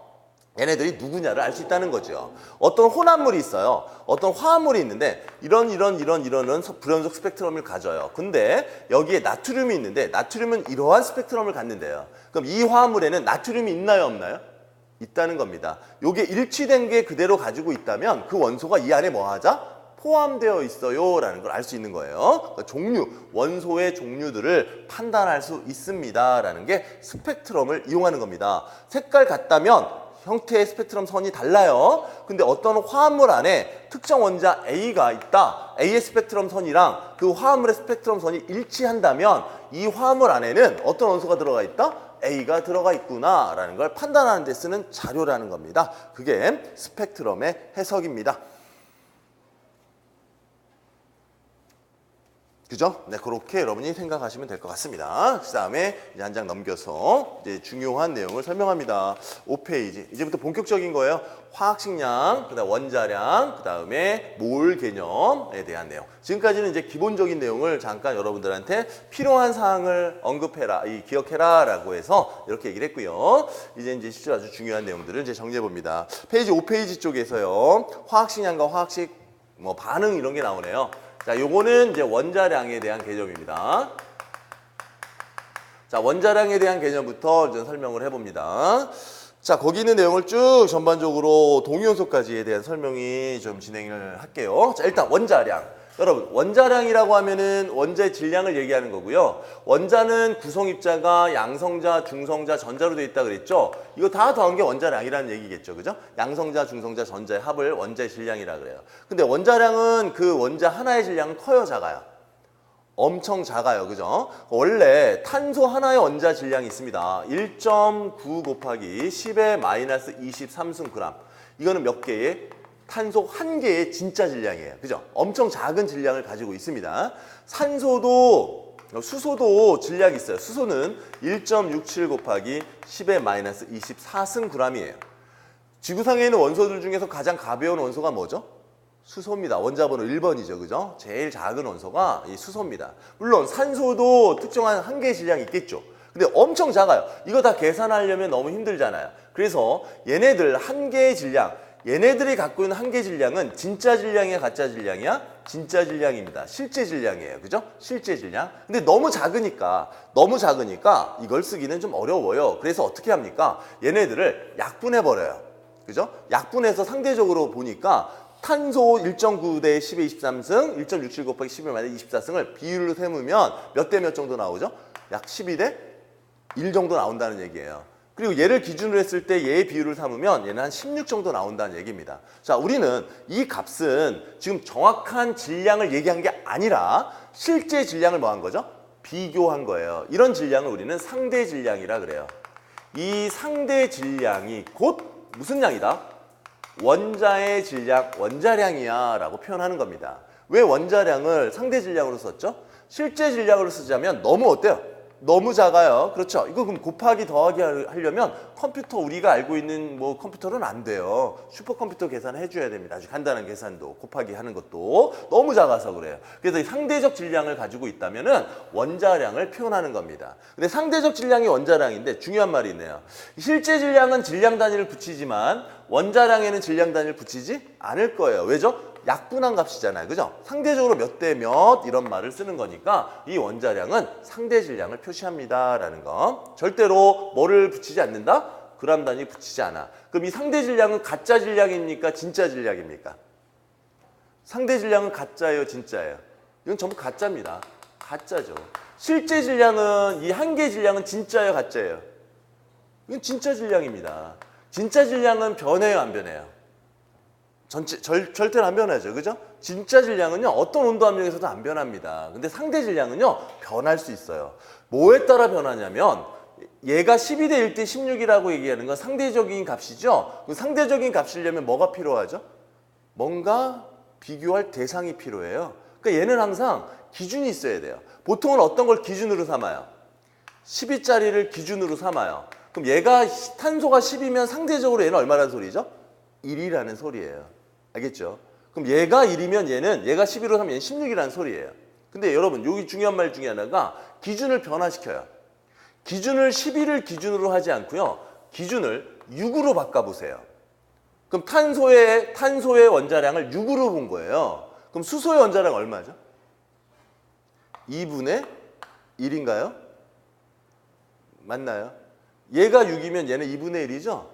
Speaker 1: 얘네들이 누구냐를 알 수 있다는 거죠. 어떤 혼합물이 있어요. 어떤 화합물이 있는데 이런 불연속 스펙트럼을 가져요. 근데 여기에 나트륨이 있는데 나트륨은 이러한 스펙트럼을 갖는데요. 그럼 이 화합물에는 나트륨이 있나요, 없나요? 있다는 겁니다. 이게 일치된 게 그대로 가지고 있다면 그 원소가 이 안에 뭐 하자? 포함되어 있어요 라는 걸 알 수 있는 거예요. 그러니까 원소의 종류들을 판단할 수 있습니다 라는 게 스펙트럼을 이용하는 겁니다. 색깔 같다면 형태의 스펙트럼 선이 달라요. 근데 어떤 화합물 안에 특정 원자 A가 있다. A의 스펙트럼 선이랑 그 화합물의 스펙트럼 선이 일치한다면 이 화합물 안에는 어떤 원소가 들어가 있다? A가 들어가 있구나 라는 걸 판단하는 데 쓰는 자료라는 겁니다. 그게 스펙트럼의 해석입니다. 그죠? 네, 그렇게 여러분이 생각하시면 될 것 같습니다. 그 다음에 이제 한 장 넘겨서 이제 중요한 내용을 설명합니다. 5페이지. 이제부터 본격적인 거예요. 화학식량, 그다음 원자량, 그 다음에 몰 개념에 대한 내용. 지금까지는 이제 기본적인 내용을 잠깐 여러분들한테 필요한 사항을 언급해라, 기억해라라고 해서 이렇게 얘기를 했고요. 이제 실제로 아주 중요한 내용들을 이제 정리해 봅니다. 페이지 5페이지 쪽에서요. 화학식량과 화학식 반응 이런 게 나오네요. 자, 요거는 이제 원자량에 대한 개념입니다. 자, 원자량에 대한 개념부터 이제 설명을 해봅니다. 자, 거기 있는 내용을 쭉 전반적으로 동위원소까지에 대한 설명이 좀 진행을 할게요. 자, 일단 원자량. 여러분, 원자량이라고 하면은 원자의 질량을 얘기하는 거고요. 원자는 구성입자가 양성자, 중성자, 전자로 되어 있다 그랬죠? 이거 다 더한 게 원자량이라는 얘기겠죠. 그죠? 양성자, 중성자, 전자의 합을 원자의 질량이라 그래요. 근데 원자량은 그 원자 하나의 질량은 커요, 작아요? 엄청 작아요. 그죠? 원래 탄소 하나의 원자 질량이 있습니다. 1.9 곱하기 10의 마이너스 23승 그램. 이거는 몇 개의? 탄소 한 개의 진짜 질량이에요. 그죠? 엄청 작은 질량을 가지고 있습니다. 산소도, 수소도 질량이 있어요. 수소는 1.67 곱하기 10의 마이너스 24승 그램이에요. 지구상에 있는 원소들 중에서 가장 가벼운 원소가 뭐죠? 수소입니다. 원자번호 1번이죠. 그죠? 제일 작은 원소가 이 수소입니다. 물론 산소도 특정한 한 개의 질량이 있겠죠. 근데 엄청 작아요. 이거 다 계산하려면 너무 힘들잖아요. 그래서 얘네들 한 개의 질량, 얘네들이 갖고 있는 한 개 질량은 진짜 질량이야, 가짜 질량이야? 진짜 질량입니다. 실제 질량이에요. 그죠? 실제 질량. 근데 너무 작으니까 이걸 쓰기는 좀 어려워요. 그래서 어떻게 합니까? 얘네들을 약분해버려요. 그죠? 약분해서 상대적으로 보니까 탄소 1.9 대 10의 23승, 1.67 곱하기 10의 마이너스 24승을 비율로 세우면 몇 대 몇 정도 나오죠? 약 12대 1 정도 나온다는 얘기예요. 그리고 얘를 기준으로 했을 때 얘의 비율을 삼으면 얘는 한 16 정도 나온다는 얘기입니다. 자, 우리는 이 값은 지금 정확한 질량을 얘기한 게 아니라 실제 질량을 뭐 한 거죠? 비교한 거예요. 이런 질량을 우리는 상대 질량이라 그래요. 이 상대 질량이 곧 무슨 양이다? 원자의 질량, 원자량이야 라고 표현하는 겁니다. 왜 원자량을 상대 질량으로 썼죠? 실제 질량으로 쓰자면 너무 어때요? 너무 작아요. 그렇죠? 이거 그럼 곱하기 더하기 하려면 컴퓨터 우리가 알고 있는 컴퓨터는 안 돼요. 슈퍼컴퓨터 계산해 줘야 됩니다. 아주 간단한 계산도 곱하기 하는 것도 너무 작아서 그래요. 그래서 이 상대적 질량을 가지고 있다면은 원자량을 표현하는 겁니다. 근데 상대적 질량이 원자량인데 중요한 말이 있네요. 실제 질량은 질량 단위를 붙이지만 원자량에는 질량 단위를 붙이지 않을 거예요. 왜죠? 약분한 값이잖아요. 그죠? 상대적으로 몇 대 몇 이런 말을 쓰는 거니까 이 원자량은 상대 질량을 표시합니다. 라는 거. 절대로 뭐를 붙이지 않는다? 그람 단위 붙이지 않아. 그럼 이 상대 질량은 가짜 질량입니까? 진짜 질량입니까? 상대 질량은 가짜예요? 진짜예요? 이건 전부 가짜입니다. 가짜죠. 실제 질량은 이 한 개 질량은 진짜예요? 가짜예요? 이건 진짜 질량입니다. 진짜 질량은 변해요? 안 변해요? 절대로 안 변하죠. 그죠? 진짜 질량은요, 어떤 온도 함량에서도 안 변합니다. 근데 상대 질량은요, 변할 수 있어요. 뭐에 따라 변하냐면, 얘가 12대 1대 16이라고 얘기하는 건 상대적인 값이죠? 그 상대적인 값이려면 뭐가 필요하죠? 뭔가 비교할 대상이 필요해요. 그러니까 얘는 항상 기준이 있어야 돼요. 보통은 어떤 걸 기준으로 삼아요? 12짜리를 기준으로 삼아요. 그럼 얘가 탄소가 10이면 상대적으로 얘는 얼마라는 소리죠? 1이라는 소리예요. 알겠죠? 그럼 얘가 1이면 얘가 11로 하면 얘는 16이라는 소리예요. 근데 여러분, 여기 중요한 말 중에 하나가 기준을 변화시켜요. 기준을 11을 기준으로 하지 않고요. 기준을 6으로 바꿔보세요. 그럼 탄소의 원자량을 6으로 본 거예요. 그럼 수소의 원자량 얼마죠? 2분의 1인가요? 맞나요? 얘가 6이면 얘는 2분의 1이죠?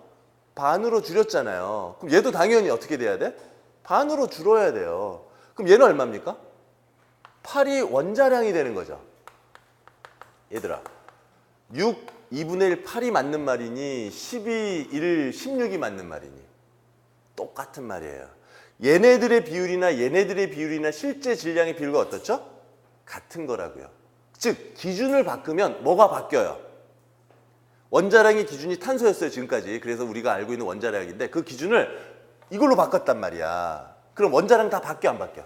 Speaker 1: 반으로 줄였잖아요. 그럼 얘도 당연히 어떻게 돼야 돼? 반으로 줄어야 돼요. 그럼 얘는 얼마입니까? 8이 원자량이 되는 거죠. 얘들아, 2분의 1, 8이 맞는 말이니 12, 1, 16이 맞는 말이니 똑같은 말이에요. 얘네들의 비율이나 실제 질량의 비율과 어떻죠? 같은 거라고요. 즉, 기준을 바꾸면 뭐가 바뀌어요? 원자량의 기준이 탄소였어요, 지금까지. 그래서 우리가 알고 있는 원자량인데 그 기준을 이걸로 바꿨단 말이야. 그럼 원자량 다 바뀌어, 안 바뀌어?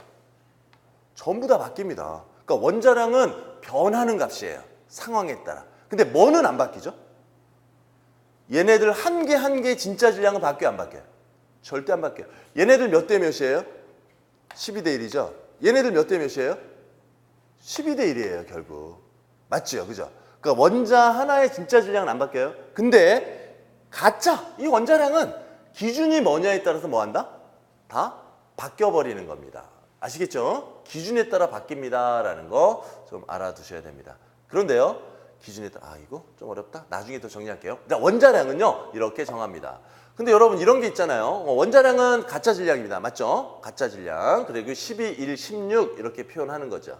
Speaker 1: 전부 다 바뀝니다. 그러니까 원자량은 변하는 값이에요. 상황에 따라. 근데 뭐는 안 바뀌죠? 얘네들 한 개 한 개 진짜 질량은 바뀌어요, 안 바뀌어요? 절대 안 바뀌어요. 얘네들 몇 대 몇이에요? 12대 1이죠. 얘네들 몇 대 몇이에요? 12대 1이에요, 결국. 맞죠? 그죠? 그러니까 원자 하나의 진짜 질량은 안 바뀌어요. 근데 가짜, 이 원자량은 기준이 뭐냐에 따라서 뭐 한다? 다 바뀌어버리는 겁니다. 아시겠죠? 기준에 따라 바뀝니다라는 거 좀 알아두셔야 됩니다. 그런데요, 기준에 따라, 이거 좀 어렵다? 나중에 또 정리할게요. 자, 원자량은요, 이렇게 정합니다. 근데 여러분 이런 게 있잖아요. 원자량은 가짜 질량입니다. 맞죠? 가짜 질량. 그리고 12, 1, 16 이렇게 표현하는 거죠.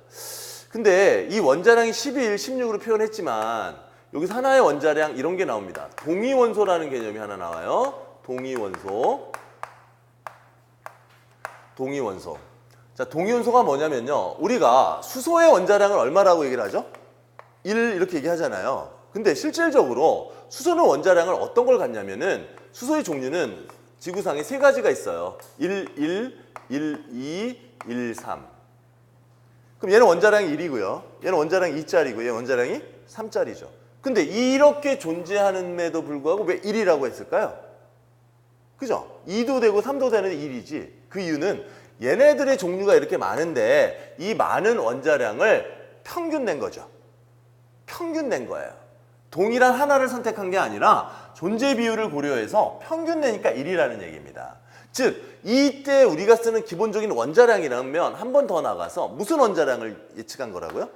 Speaker 1: 근데 이 원자량이 12, 1, 16으로 표현했지만 여기서 하나의 원자량 이런 게 나옵니다. 동위원소라는 개념이 하나 나와요. 동위원소. 동위원소. 자, 동위원소가 뭐냐면요. 우리가 수소의 원자량을 얼마라고 얘기를 하죠? 1 이렇게 얘기하잖아요. 근데 실질적으로 수소는 원자량을 어떤 걸 갖냐면은 수소의 종류는 지구상에 세 가지가 있어요. 1, 2, 1, 3. 그럼 얘는 원자량이 1이고요. 얘는 원자량이 2짜리고 얘는 원자량이 3짜리죠. 근데 이렇게 존재하는데도 불구하고 왜 1이라고 했을까요? 그죠? 2도 되고 3도 되는 1이지. 그 이유는 얘네들의 종류가 이렇게 많은데 이 많은 원자량을 평균 낸 거죠. 평균 낸 거예요. 동일한 하나를 선택한 게 아니라 존재 비율을 고려해서 평균 내니까 1이라는 얘기입니다. 즉 이때 우리가 쓰는 기본적인 원자량이라면 한 번 더 나가서 무슨 원자량을 예측한 거라고요?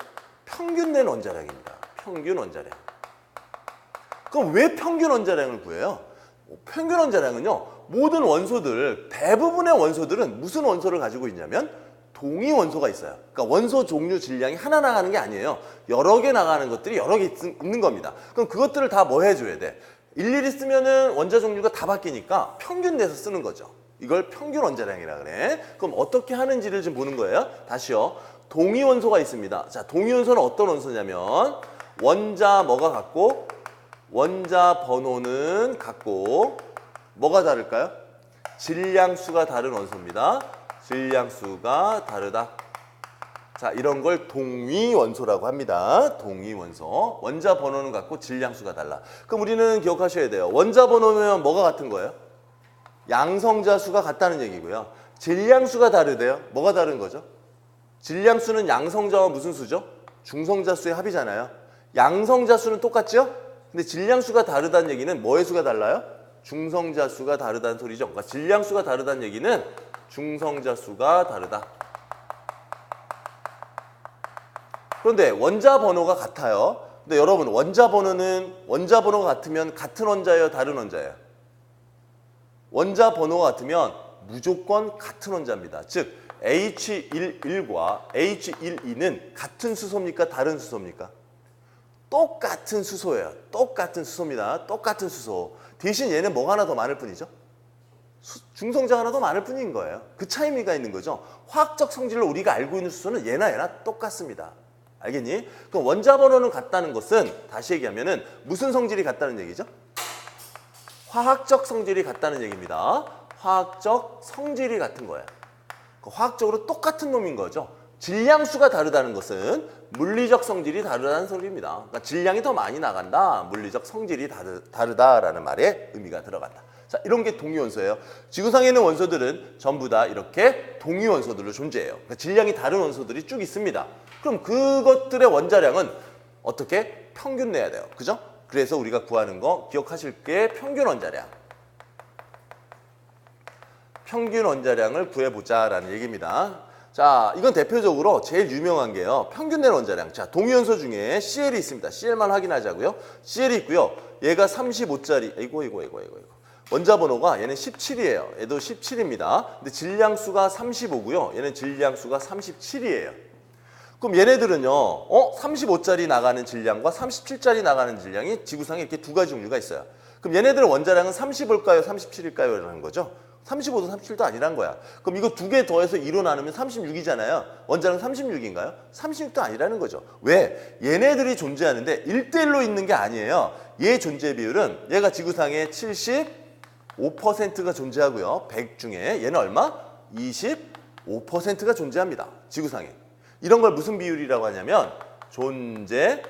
Speaker 1: 평균 낸 원자량입니다. 평균 원자량. 그럼 왜 평균 원자량을 구해요? 평균 원자량은요, 모든 원소들, 대부분의 원소들은 무슨 원소를 가지고 있냐면 동위 원소가 있어요. 그러니까 원소 종류 질량이 하나 나가는 게 아니에요. 여러 개 나가는 것들이 여러 개 있는 겁니다. 그럼 그것들을 다 뭐 해줘야 돼? 일일이 쓰면은 원자 종류가 다 바뀌니까 평균 내서 쓰는 거죠. 이걸 평균 원자량이라 그래. 그럼 어떻게 하는지를 좀 보는 거예요. 다시요. 동위 원소가 있습니다. 자, 동위 원소는 어떤 원소냐면 원자 뭐가 같고 원자 번호는 같고 뭐가 다를까요? 질량수가 다른 원소입니다. 질량수가 다르다. 자, 이런 걸 동위원소라고 합니다. 동위원소. 원자 번호는 같고 질량수가 달라. 그럼 우리는 기억하셔야 돼요. 원자 번호면 뭐가 같은 거예요? 양성자 수가 같다는 얘기고요. 질량수가 다르대요. 뭐가 다른 거죠? 질량수는 양성자와 무슨 수죠? 중성자 수의 합이잖아요. 양성자 수는 똑같죠? 근데 질량수가 다르다는 얘기는 뭐의 수가 달라요? 중성자 수가 다르다는 소리죠. 그러니까 질량수가 다르다는 얘기는 중성자 수가 다르다. 그런데 원자 번호가 같아요. 근데 여러분 원자 번호가 같으면 같은 원자예요, 다른 원자예요? 원자 번호가 같으면 무조건 같은 원자입니다. 즉 H11과 H12는 같은 수소입니까? 다른 수소입니까? 똑같은 수소예요. 똑같은 수소입니다. 똑같은 수소. 대신 얘는 뭐가 하나 더 많을 뿐이죠? 중성자가 하나 더 많을 뿐인 거예요. 그 차이가 있는 거죠. 화학적 성질로 우리가 알고 있는 수소는 얘나 똑같습니다. 알겠니? 그럼 원자 번호는 같다는 것은 다시 얘기하면은 무슨 성질이 같다는 얘기죠? 화학적 성질이 같다는 얘기입니다. 화학적 성질이 같은 거예요. 화학적으로 똑같은 놈인 거죠. 질량수가 다르다는 것은 물리적 성질이 다르다는 소리입니다. 그러니까 질량이 더 많이 나간다. 물리적 성질이 다르다라는 말에 의미가 들어간다. 자, 이런 게 동위원소예요. 지구상에 있는 원소들은 전부 다 이렇게 동위원소들로 존재해요. 그러니까 질량이 다른 원소들이 쭉 있습니다. 그럼 그것들의 원자량은 어떻게? 평균 내야 돼요. 그죠? 그래서 우리가 구하는 거 기억하실 게 평균 원자량. 평균 원자량을 구해보자라는 얘기입니다. 자, 이건 대표적으로 제일 유명한 게요. 평균 내 원자량. 자, 동위원소 중에 Cl이 있습니다. Cl만 확인하자고요. Cl이 있고요. 얘가 35짜리. 이거. 원자 번호가 얘는 17이에요. 얘도 17입니다. 근데 질량수가 35고요. 얘는 질량수가 37이에요. 그럼 얘네들은요. 35짜리 나가는 질량과 37짜리 나가는 질량이 지구상에 이렇게 두 가지 종류가 있어요. 그럼 얘네들은 원자량은 35일까요? 37일까요? 라는 거죠. 35도 37도 아니란 거야. 그럼 이거 두 개 더해서 2로 나누면 36이잖아요. 원자량 36인가요? 36도 아니라는 거죠. 왜? 얘네들이 존재하는데 1대1로 있는 게 아니에요. 얘 존재 비율은 얘가 지구상에 75%가 존재하고요. 100 중에 얘는 얼마? 25%가 존재합니다. 지구상에. 이런 걸 무슨 비율이라고 하냐면 존재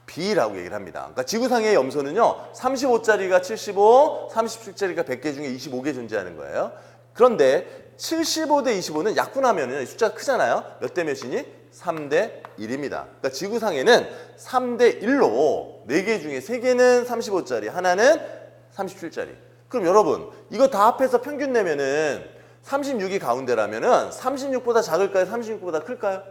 Speaker 1: 비라고 얘기를 합니다. 그러니까 지구상의 염소는요 35짜리가 75, 37짜리가 100개 중에 25개 존재하는 거예요. 그런데 75대 25는 약분하면 숫자가 크잖아요. 몇 대 몇이니? 3대 1입니다. 그러니까 지구상에는 3대 1로 4개 중에 3개는 35짜리, 하나는 37짜리. 그럼 여러분 이거 다 합해서 평균 내면은 36이 가운데라면은 36보다 작을까요? 36보다 클까요?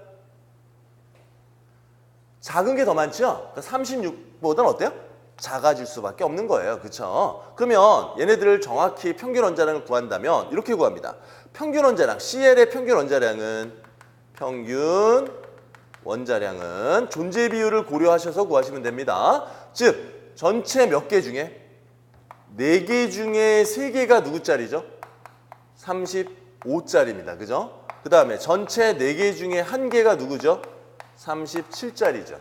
Speaker 1: 작은 게 더 많죠? 그러니까 36보다는 어때요? 작아질 수밖에 없는 거예요. 그렇죠? 그러면 얘네들을 정확히 평균 원자량을 구한다면 이렇게 구합니다. 평균 원자량, CL의 평균 원자량은 존재 비율을 고려하셔서 구하시면 됩니다. 즉 전체 몇 개 중에 4개 중에 3개가 누구 짜리죠? 35짜리입니다. 그죠? 그 다음에 전체 4개 중에 1개가 누구죠? 37짜리죠.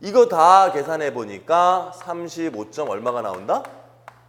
Speaker 1: 이거 다 계산해 보니까 35점 얼마가 나온다?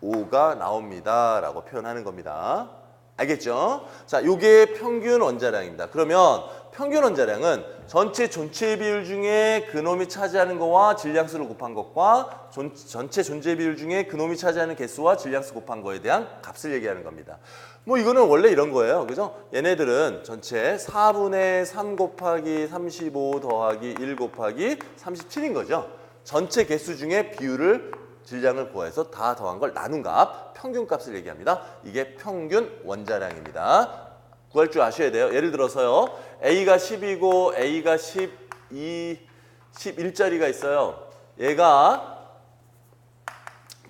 Speaker 1: 5가 나옵니다. 라고 표현하는 겁니다. 알겠죠? 자, 요게 평균 원자량입니다. 그러면 평균 원자량은 전체 존재 비율 중에 그놈이 차지하는 거와 질량수를 곱한 것과 전체 존재 비율 중에 그놈이 차지하는 개수와 질량수 곱한 거에 대한 값을 얘기하는 겁니다. 뭐 이거는 원래 이런 거예요. 그죠? 얘네들은 전체 4분의 3 곱하기 35 더하기 1 곱하기 37인 거죠. 전체 개수 중에 비율을 질량을 구해서 다 더한 걸 나눈 값, 평균 값을 얘기합니다. 이게 평균 원자량입니다. 구할 줄 아셔야 돼요. 예를 들어서요. A가 10이고 A가 11짜리가 있어요. 얘가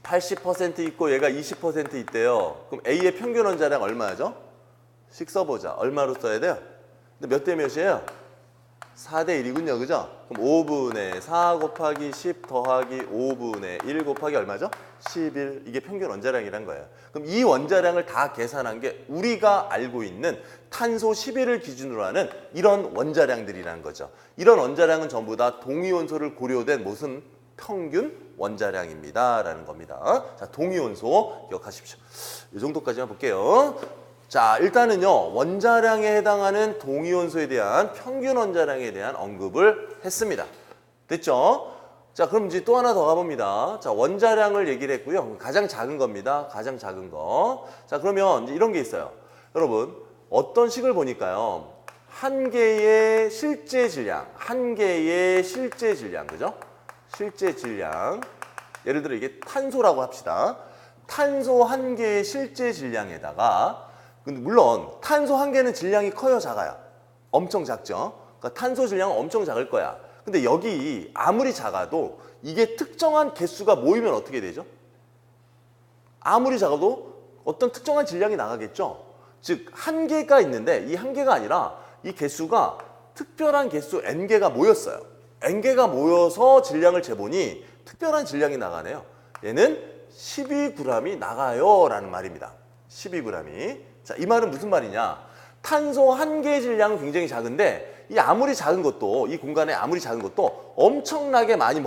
Speaker 1: 80% 있고 얘가 20% 있대요. 그럼 A의 평균 원자량 얼마죠? 식 써보자. 얼마로 써야 돼요? 근데 몇 대 몇이에요? 4대 1이군요. 그죠? 그럼 5분의 4 곱하기 10 더하기 5분의 1 곱하기 얼마죠? 11. 이게 평균 원자량이란 거예요. 그럼 이 원자량을 다 계산한 게 우리가 알고 있는 탄소 11을 기준으로 하는 이런 원자량들이라는 거죠. 이런 원자량은 전부 다 동위원소를 고려된 무슨 평균 원자량입니다. 라는 겁니다. 자, 동위원소 기억하십시오. 이 정도까지만 볼게요. 자, 일단은요, 원자량에 해당하는 동위원소에 대한 평균 원자량에 대한 언급을 했습니다. 됐죠? 자, 그럼 이제 또 하나 더 가봅니다. 자, 원자량을 얘기를 했고요. 가장 작은 겁니다. 가장 작은 거. 자, 그러면 이제 이런 게 있어요. 여러분, 어떤 식을 보니까요. 한 개의 실제 질량, 그죠? 실제 질량. 예를 들어 이게 탄소라고 합시다. 탄소 한 개의 실제 질량에다가 근데 물론 탄소 한 개는 질량이 커요, 작아요? 엄청 작죠? 그러니까 탄소 질량은 엄청 작을 거야. 근데 여기 아무리 작아도 이게 특정한 개수가 모이면 어떻게 되죠? 아무리 작아도 어떤 특정한 질량이 나가겠죠? 즉, 한 개가 있는데 이 한 개가 아니라 이 개수가 특별한 개수 n개가 모였어요. n개가 모여서 질량을 재보니 특별한 질량이 나가네요. 얘는 12g이 나가요 라는 말입니다. 12g이. 자, 이 말은 무슨 말이냐? 탄소 한 개의 질량은 굉장히 작은데 이 아무리 작은 것도 이 공간에 아무리 작은 것도 엄청나게 많이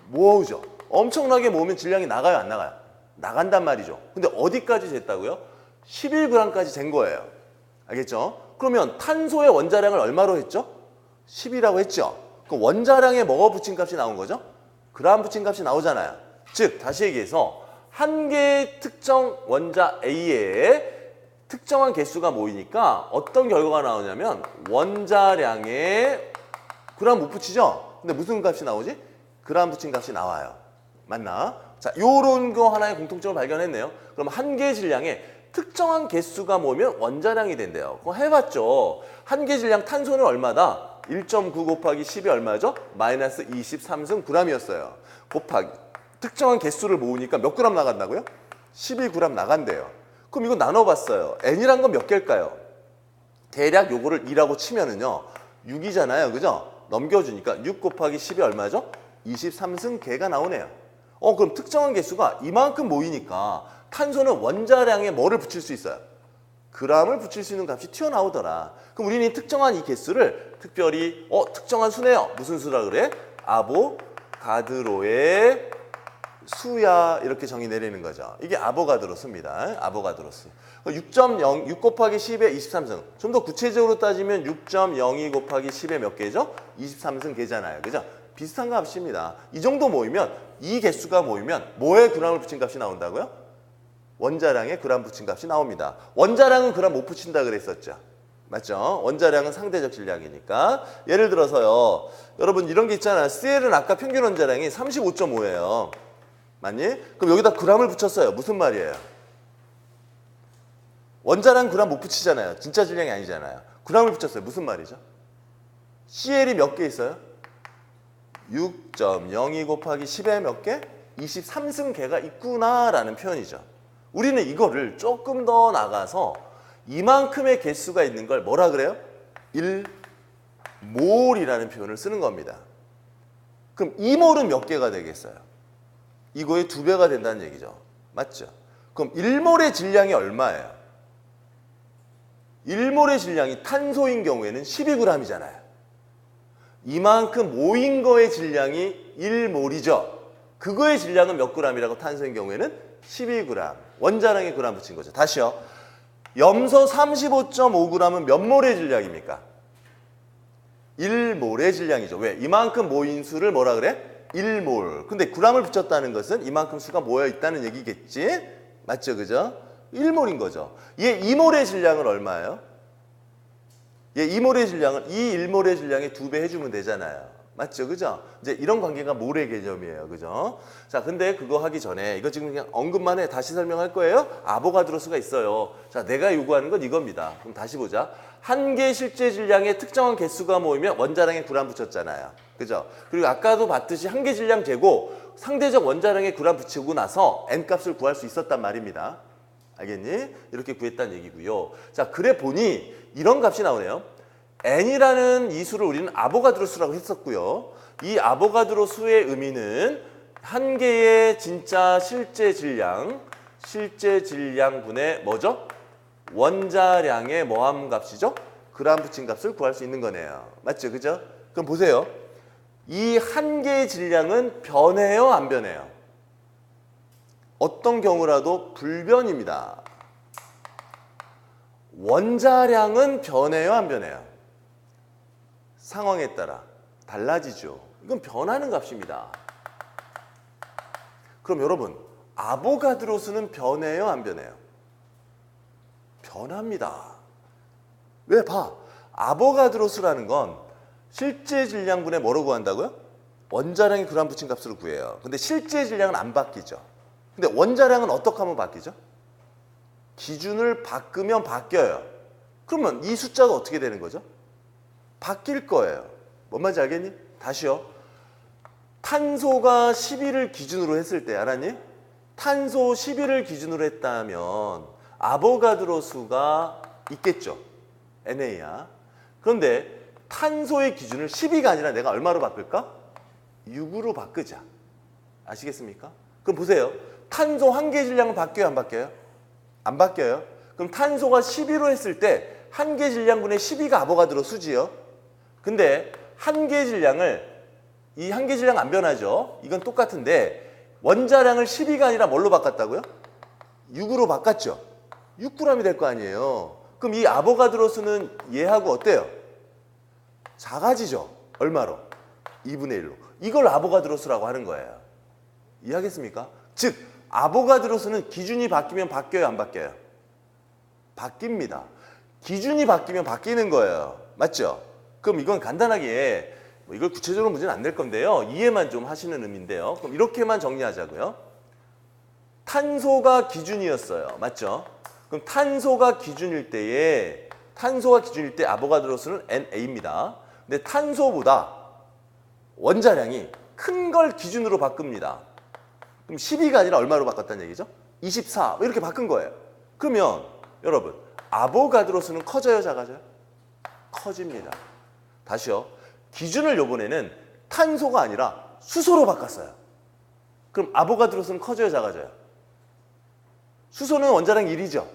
Speaker 1: 모으죠. 엄청나게 모으면 질량이 나가요, 안 나가요? 나간단 말이죠. 근데 어디까지 쟀다고요? 11g까지 잰 거예요. 알겠죠? 그러면 탄소의 원자량을 얼마로 했죠? 10이라고 했죠. 그 원자량에 뭐가 붙인 값이 나온 거죠? 그람 붙인 값이 나오잖아요. 즉, 다시 얘기해서 한 개의 특정 원자 A에 특정한 개수가 모이니까 어떤 결과가 나오냐면 원자량에 그람 못 붙이죠? 근데 무슨 값이 나오지? 그람 붙인 값이 나와요. 맞나? 자, 요런 거 하나의 공통점을 발견했네요. 그럼 한 개의 질량에 특정한 개수가 모이면 원자량이 된대요. 그거 해봤죠? 한 개 질량 탄소는 얼마다? 1.9 곱하기 10이 얼마죠? 마이너스 23승 g이었어요. 곱하기 특정한 개수를 모으니까 몇 그램 나간다고요? 12g 나간대요. 그럼 이거 나눠봤어요. n이란 건 몇 개일까요? 대략 요거를 2라고 치면은요 6이잖아요. 그죠? 넘겨주니까 6 곱하기 10이 얼마죠? 23승 개가 나오네요. 그럼 특정한 개수가 이만큼 모이니까 탄소는 원자량에 뭐를 붙일 수 있어요? g을 붙일 수 있는 값이 튀어나오더라. 그럼 우리는 특정한 이 개수를 특별히 특정한 수네요. 무슨 수라 그래? 아보가드로의 수야 이렇게 정의 내리는 거죠. 이게 아보가드로 수입니다. 아보가드로 수. 6.0, 6 곱하기 10의 23승. 좀 더 구체적으로 따지면 6.02 곱하기 10의 몇 개죠? 23승 개잖아요. 그죠? 비슷한 값입니다. 이 정도 모이면, 이 개수가 모이면 뭐에 그람을 붙인 값이 나온다고요? 원자량에 그람 붙인 값이 나옵니다. 원자량은 그람 못 붙인다 그랬었죠. 맞죠? 원자량은 상대적 질량이니까. 예를 들어서요. 여러분 이런 게 있잖아요. CL은 아까 평균 원자량이 35.5예요. 맞니? 그럼 여기다 그람을 붙였어요. 무슨 말이에요? 원자량 그람 못 붙이잖아요. 진짜 질량이 아니잖아요. 그람을 붙였어요. 무슨 말이죠? CL이 몇 개 있어요? 6.02 곱하기 10에 몇 개? 23승 개가 있구나라는 표현이죠. 우리는 이거를 조금 더 나가서 이만큼의 개수가 있는 걸 뭐라 그래요? 1몰이라는 표현을 쓰는 겁니다. 그럼 2몰은 몇 개가 되겠어요? 이거의 2배가 된다는 얘기죠. 맞죠? 그럼 1몰의 질량이 얼마예요? 1몰의 질량이 탄소인 경우에는 12g이잖아요. 이만큼 모인 거의 질량이 1몰이죠. 그거의 질량은 몇 g이라고 탄소인 경우에는 12g. 원자량에 그람 붙인 거죠. 다시요. 염소 35.5g은 몇 몰의 질량입니까? 1몰의 질량이죠. 왜? 이만큼 모인 수를 뭐라 그래? 1몰. 근데 g을 붙였다는 것은 이만큼 수가 모여 있다는 얘기겠지? 맞죠? 그죠? 1몰인 거죠. 얘 2몰의 질량은 얼마예요? 얘 2몰의 질량은 이 1몰의 질량의 2배 해주면 되잖아요. 맞죠? 그죠? 이제 이런 관계가 몰의 개념이에요. 그죠? 자, 근데 그거 하기 전에 이거 지금 그냥 언급만 해. 다시 설명할 거예요. 아보가드로 수가 있어요. 자, 내가 요구하는 건 이겁니다. 그럼 다시 보자. 한 개 실제 질량의 특정한 개수가 모이면 원자량에 그람 붙였잖아요. 그죠? 그리고 아까도 봤듯이 한 개 질량 재고 상대적 원자량에 그람 붙이고 나서 n값을 구할 수 있었단 말입니다. 알겠니? 이렇게 구했다는 얘기고요. 자, 그래 보니 이런 값이 나오네요. n이라는 이 수를 우리는 아보가드로 수라고 했었고요. 이 아보가드로 수의 의미는 한 개의 진짜 실제 질량분의 뭐죠? 원자량의 모함 값이죠? 그람 붙인 값을 구할 수 있는 거네요. 맞죠? 그죠? 그럼 보세요. 이 한 개의 질량은 변해요? 안 변해요? 어떤 경우라도 불변입니다. 원자량은 변해요? 안 변해요? 상황에 따라 달라지죠. 이건 변하는 값입니다. 그럼 여러분, 아보가드로 수는 변해요? 안 변해요? 변합니다. 왜? 봐. 아보가드로 수라는 건 실제 질량분의 뭐로 구한다고요? 원자량이 그람 붙인 값으로 구해요. 근데 실제 질량은 안 바뀌죠. 근데 원자량은 어떻게 하면 바뀌죠? 기준을 바꾸면 바뀌어요. 그러면 이 숫자가 어떻게 되는 거죠? 바뀔 거예요. 뭔 말인지 알겠니? 다시요. 탄소가 10일을 기준으로 했을 때 알았니? 탄소 10일을 기준으로 했다면 아보가드로 수가 있겠죠. NA야. 그런데 탄소의 기준을 10이가 아니라 내가 얼마로 바꿀까? 6으로 바꾸자. 아시겠습니까? 그럼 보세요. 탄소 한 개 질량은 바뀌어요? 안 바뀌어요? 안 바뀌어요. 그럼 탄소가 12로 했을 때 한 개 질량분의 12가 아보가드로 수지요. 근데 한 개 질량을 이 한 개 질량 안 변하죠. 이건 똑같은데 원자량을 12가 아니라 뭘로 바꿨다고요? 6으로 바꿨죠. 6g이 될 거 아니에요. 그럼 이 아보가드로 수는 얘하고 어때요? 작아지죠. 얼마로? 2분의 1로. 이걸 아보가드로 수라고 하는 거예요. 이해하겠습니까? 즉 아보가드로 수는 기준이 바뀌면 바뀌어요? 안 바뀌어요? 바뀝니다. 기준이 바뀌면 바뀌는 거예요. 맞죠? 그럼 이건 간단하게 이걸 구체적으로 문제는 안 될 건데요. 이해만 좀 하시는 의미인데요. 그럼 이렇게만 정리하자고요. 탄소가 기준이었어요. 맞죠? 그럼 탄소가 기준일 때 아보가드로 수는 NA입니다. 근데 탄소보다 원자량이 큰 걸 기준으로 바꿉니다. 그럼 12가 아니라 얼마로 바꿨다는 얘기죠? 24 이렇게 바꾼 거예요. 그러면 여러분 아보가드로 수는 커져요? 작아져요? 커집니다. 다시요. 기준을 요번에는 탄소가 아니라 수소로 바꿨어요. 그럼 아보가드로 수는 커져요? 작아져요? 수소는 원자량 1이죠.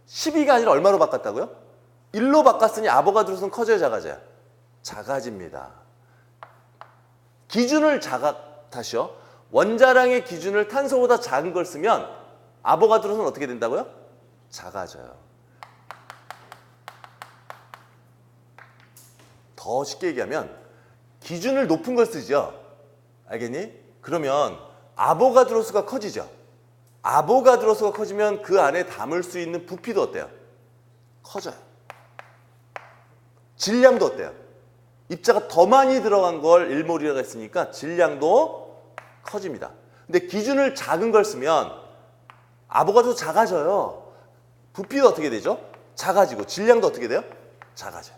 Speaker 1: 12가 아니라 얼마로 바꿨다고요? 1로 바꿨으니 아보가드로 수는 커져요? 작아져요? 작아집니다. 기준을 다시요. 원자량의 기준을 탄소보다 작은 걸 쓰면 아보가드로는 어떻게 된다고요? 작아져요. 더 쉽게 얘기하면 기준을 높은 걸 쓰죠. 알겠니? 그러면 아보가드로수가 커지죠. 아보가드로수가 커지면 그 안에 담을 수 있는 부피도 어때요? 커져요. 질량도 어때요? 입자가 더 많이 들어간 걸 1몰이라고 했으니까 질량도 커집니다. 근데 기준을 작은 걸 쓰면 아보가드로 작아져요. 부피도 어떻게 되죠? 작아지고 질량도 어떻게 돼요? 작아져요.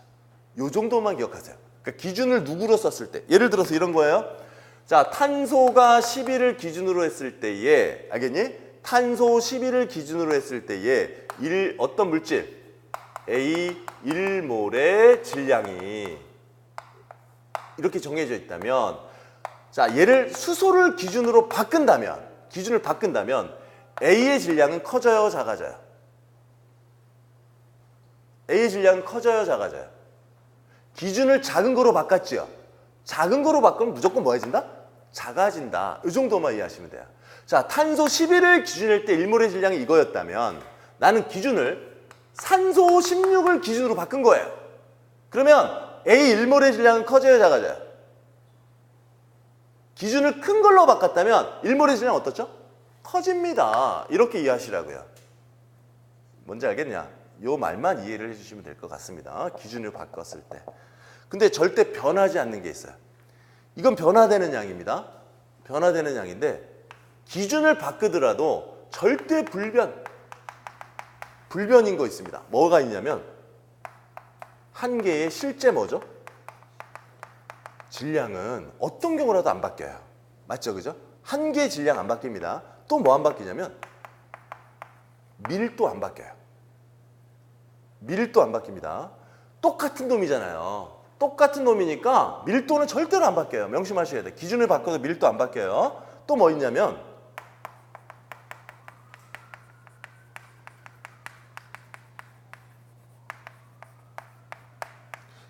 Speaker 1: 요 정도만 기억하세요. 그러니까 기준을 누구로 썼을 때, 예를 들어서 이런 거예요. 자, 탄소가 11을 기준으로 했을 때에, 알겠니? 탄소 11을 기준으로 했을 때에 어떤 물질? A 1몰의 질량이 이렇게 정해져 있다면, 자, 얘를 수소를 기준으로 기준을 바꾼다면 A의 질량은 커져요, 작아져요? A의 질량은 커져요, 작아져요? 기준을 작은 거로 바꿨지요. 작은 거로 바꾸면 무조건 뭐 해진다? 작아진다. 이 정도만 이해하시면 돼요. 자, 탄소 11을 기준일 때 1몰의 질량이 이거였다면 나는 기준을 산소 16을 기준으로 바꾼 거예요. 그러면 A 1몰의 질량은 커져요, 작아져요? 기준을 큰 걸로 바꿨다면 1몰의 질량은 어떻죠? 커집니다. 이렇게 이해하시라고요. 뭔지 알겠냐? 요 말만 이해를 해주시면 될 것 같습니다. 기준을 바꿨을 때. 근데 절대 변하지 않는 게 있어요. 이건 변화되는 양입니다. 변화되는 양인데 기준을 바꾸더라도 절대 불변인 거 있습니다. 뭐가 있냐면 한 개의 실제 뭐죠? 질량은 어떤 경우라도 안 바뀌어요. 맞죠? 그죠? 한 개의 질량 안 바뀝니다. 또 뭐 안 바뀌냐면 밀도 안 바뀌어요. 밀도 안 바뀝니다. 똑같은 놈이잖아요. 똑같은 놈이니까 밀도는 절대로 안 바뀌어요. 명심하셔야 돼요. 기준을 바꿔도 밀도 안 바뀌어요. 또 뭐 있냐면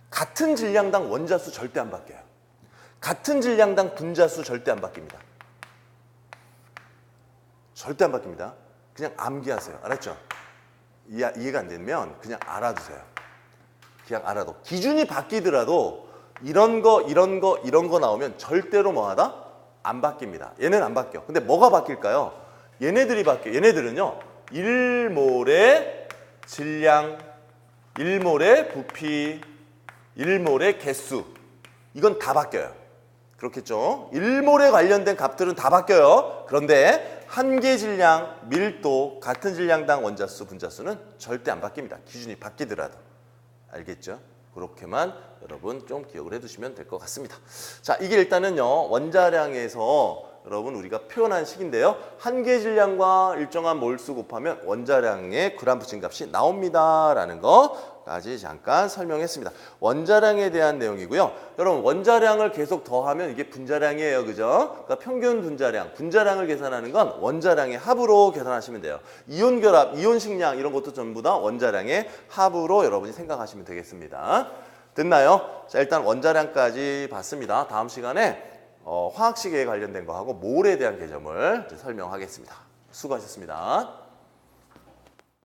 Speaker 1: 같은 질량당 원자수 절대 안 바뀌어요. 같은 질량당 분자수 절대 안 바뀝니다. 절대 안 바뀝니다. 그냥 암기하세요. 알았죠? 이해가 안 되면 그냥 알아두세요. 그냥 알아도. 기준이 바뀌더라도 이런 거 나오면 절대로 뭐하다? 안 바뀝니다. 얘는 안 바뀌어. 근데 뭐가 바뀔까요? 얘네들이 바뀌어요. 얘네들은요. 1몰의 질량, 1몰의 부피, 1몰의 개수. 이건 다 바뀌어요. 그렇겠죠? 1몰에 관련된 값들은 다 바뀌어요. 그런데 한계 질량, 밀도, 같은 질량당 원자수, 분자수는 절대 안 바뀝니다. 기준이 바뀌더라도. 알겠죠? 그렇게만 여러분 좀 기억을 해두시면 될 것 같습니다. 자, 이게 일단은요. 원자량에서 여러분 우리가 표현한 식인데요. 한계 질량과 일정한 몰수 곱하면 원자량의 그람 부침값이 나옵니다. 라는 거까지 잠깐 설명했습니다. 원자량에 대한 내용이고요. 여러분 원자량을 계속 더하면 이게 분자량이에요. 그죠? 그러니까 평균 분자량을 계산하는 건 원자량의 합으로 계산하시면 돼요. 이온 결합, 이온 식량 이런 것도 전부 다 원자량의 합으로 여러분이 생각하시면 되겠습니다. 됐나요? 자, 일단 원자량까지 봤습니다. 다음 시간에 화학식에 관련된 거 하고 몰에 대한 개념을 설명하겠습니다. 수고하셨습니다.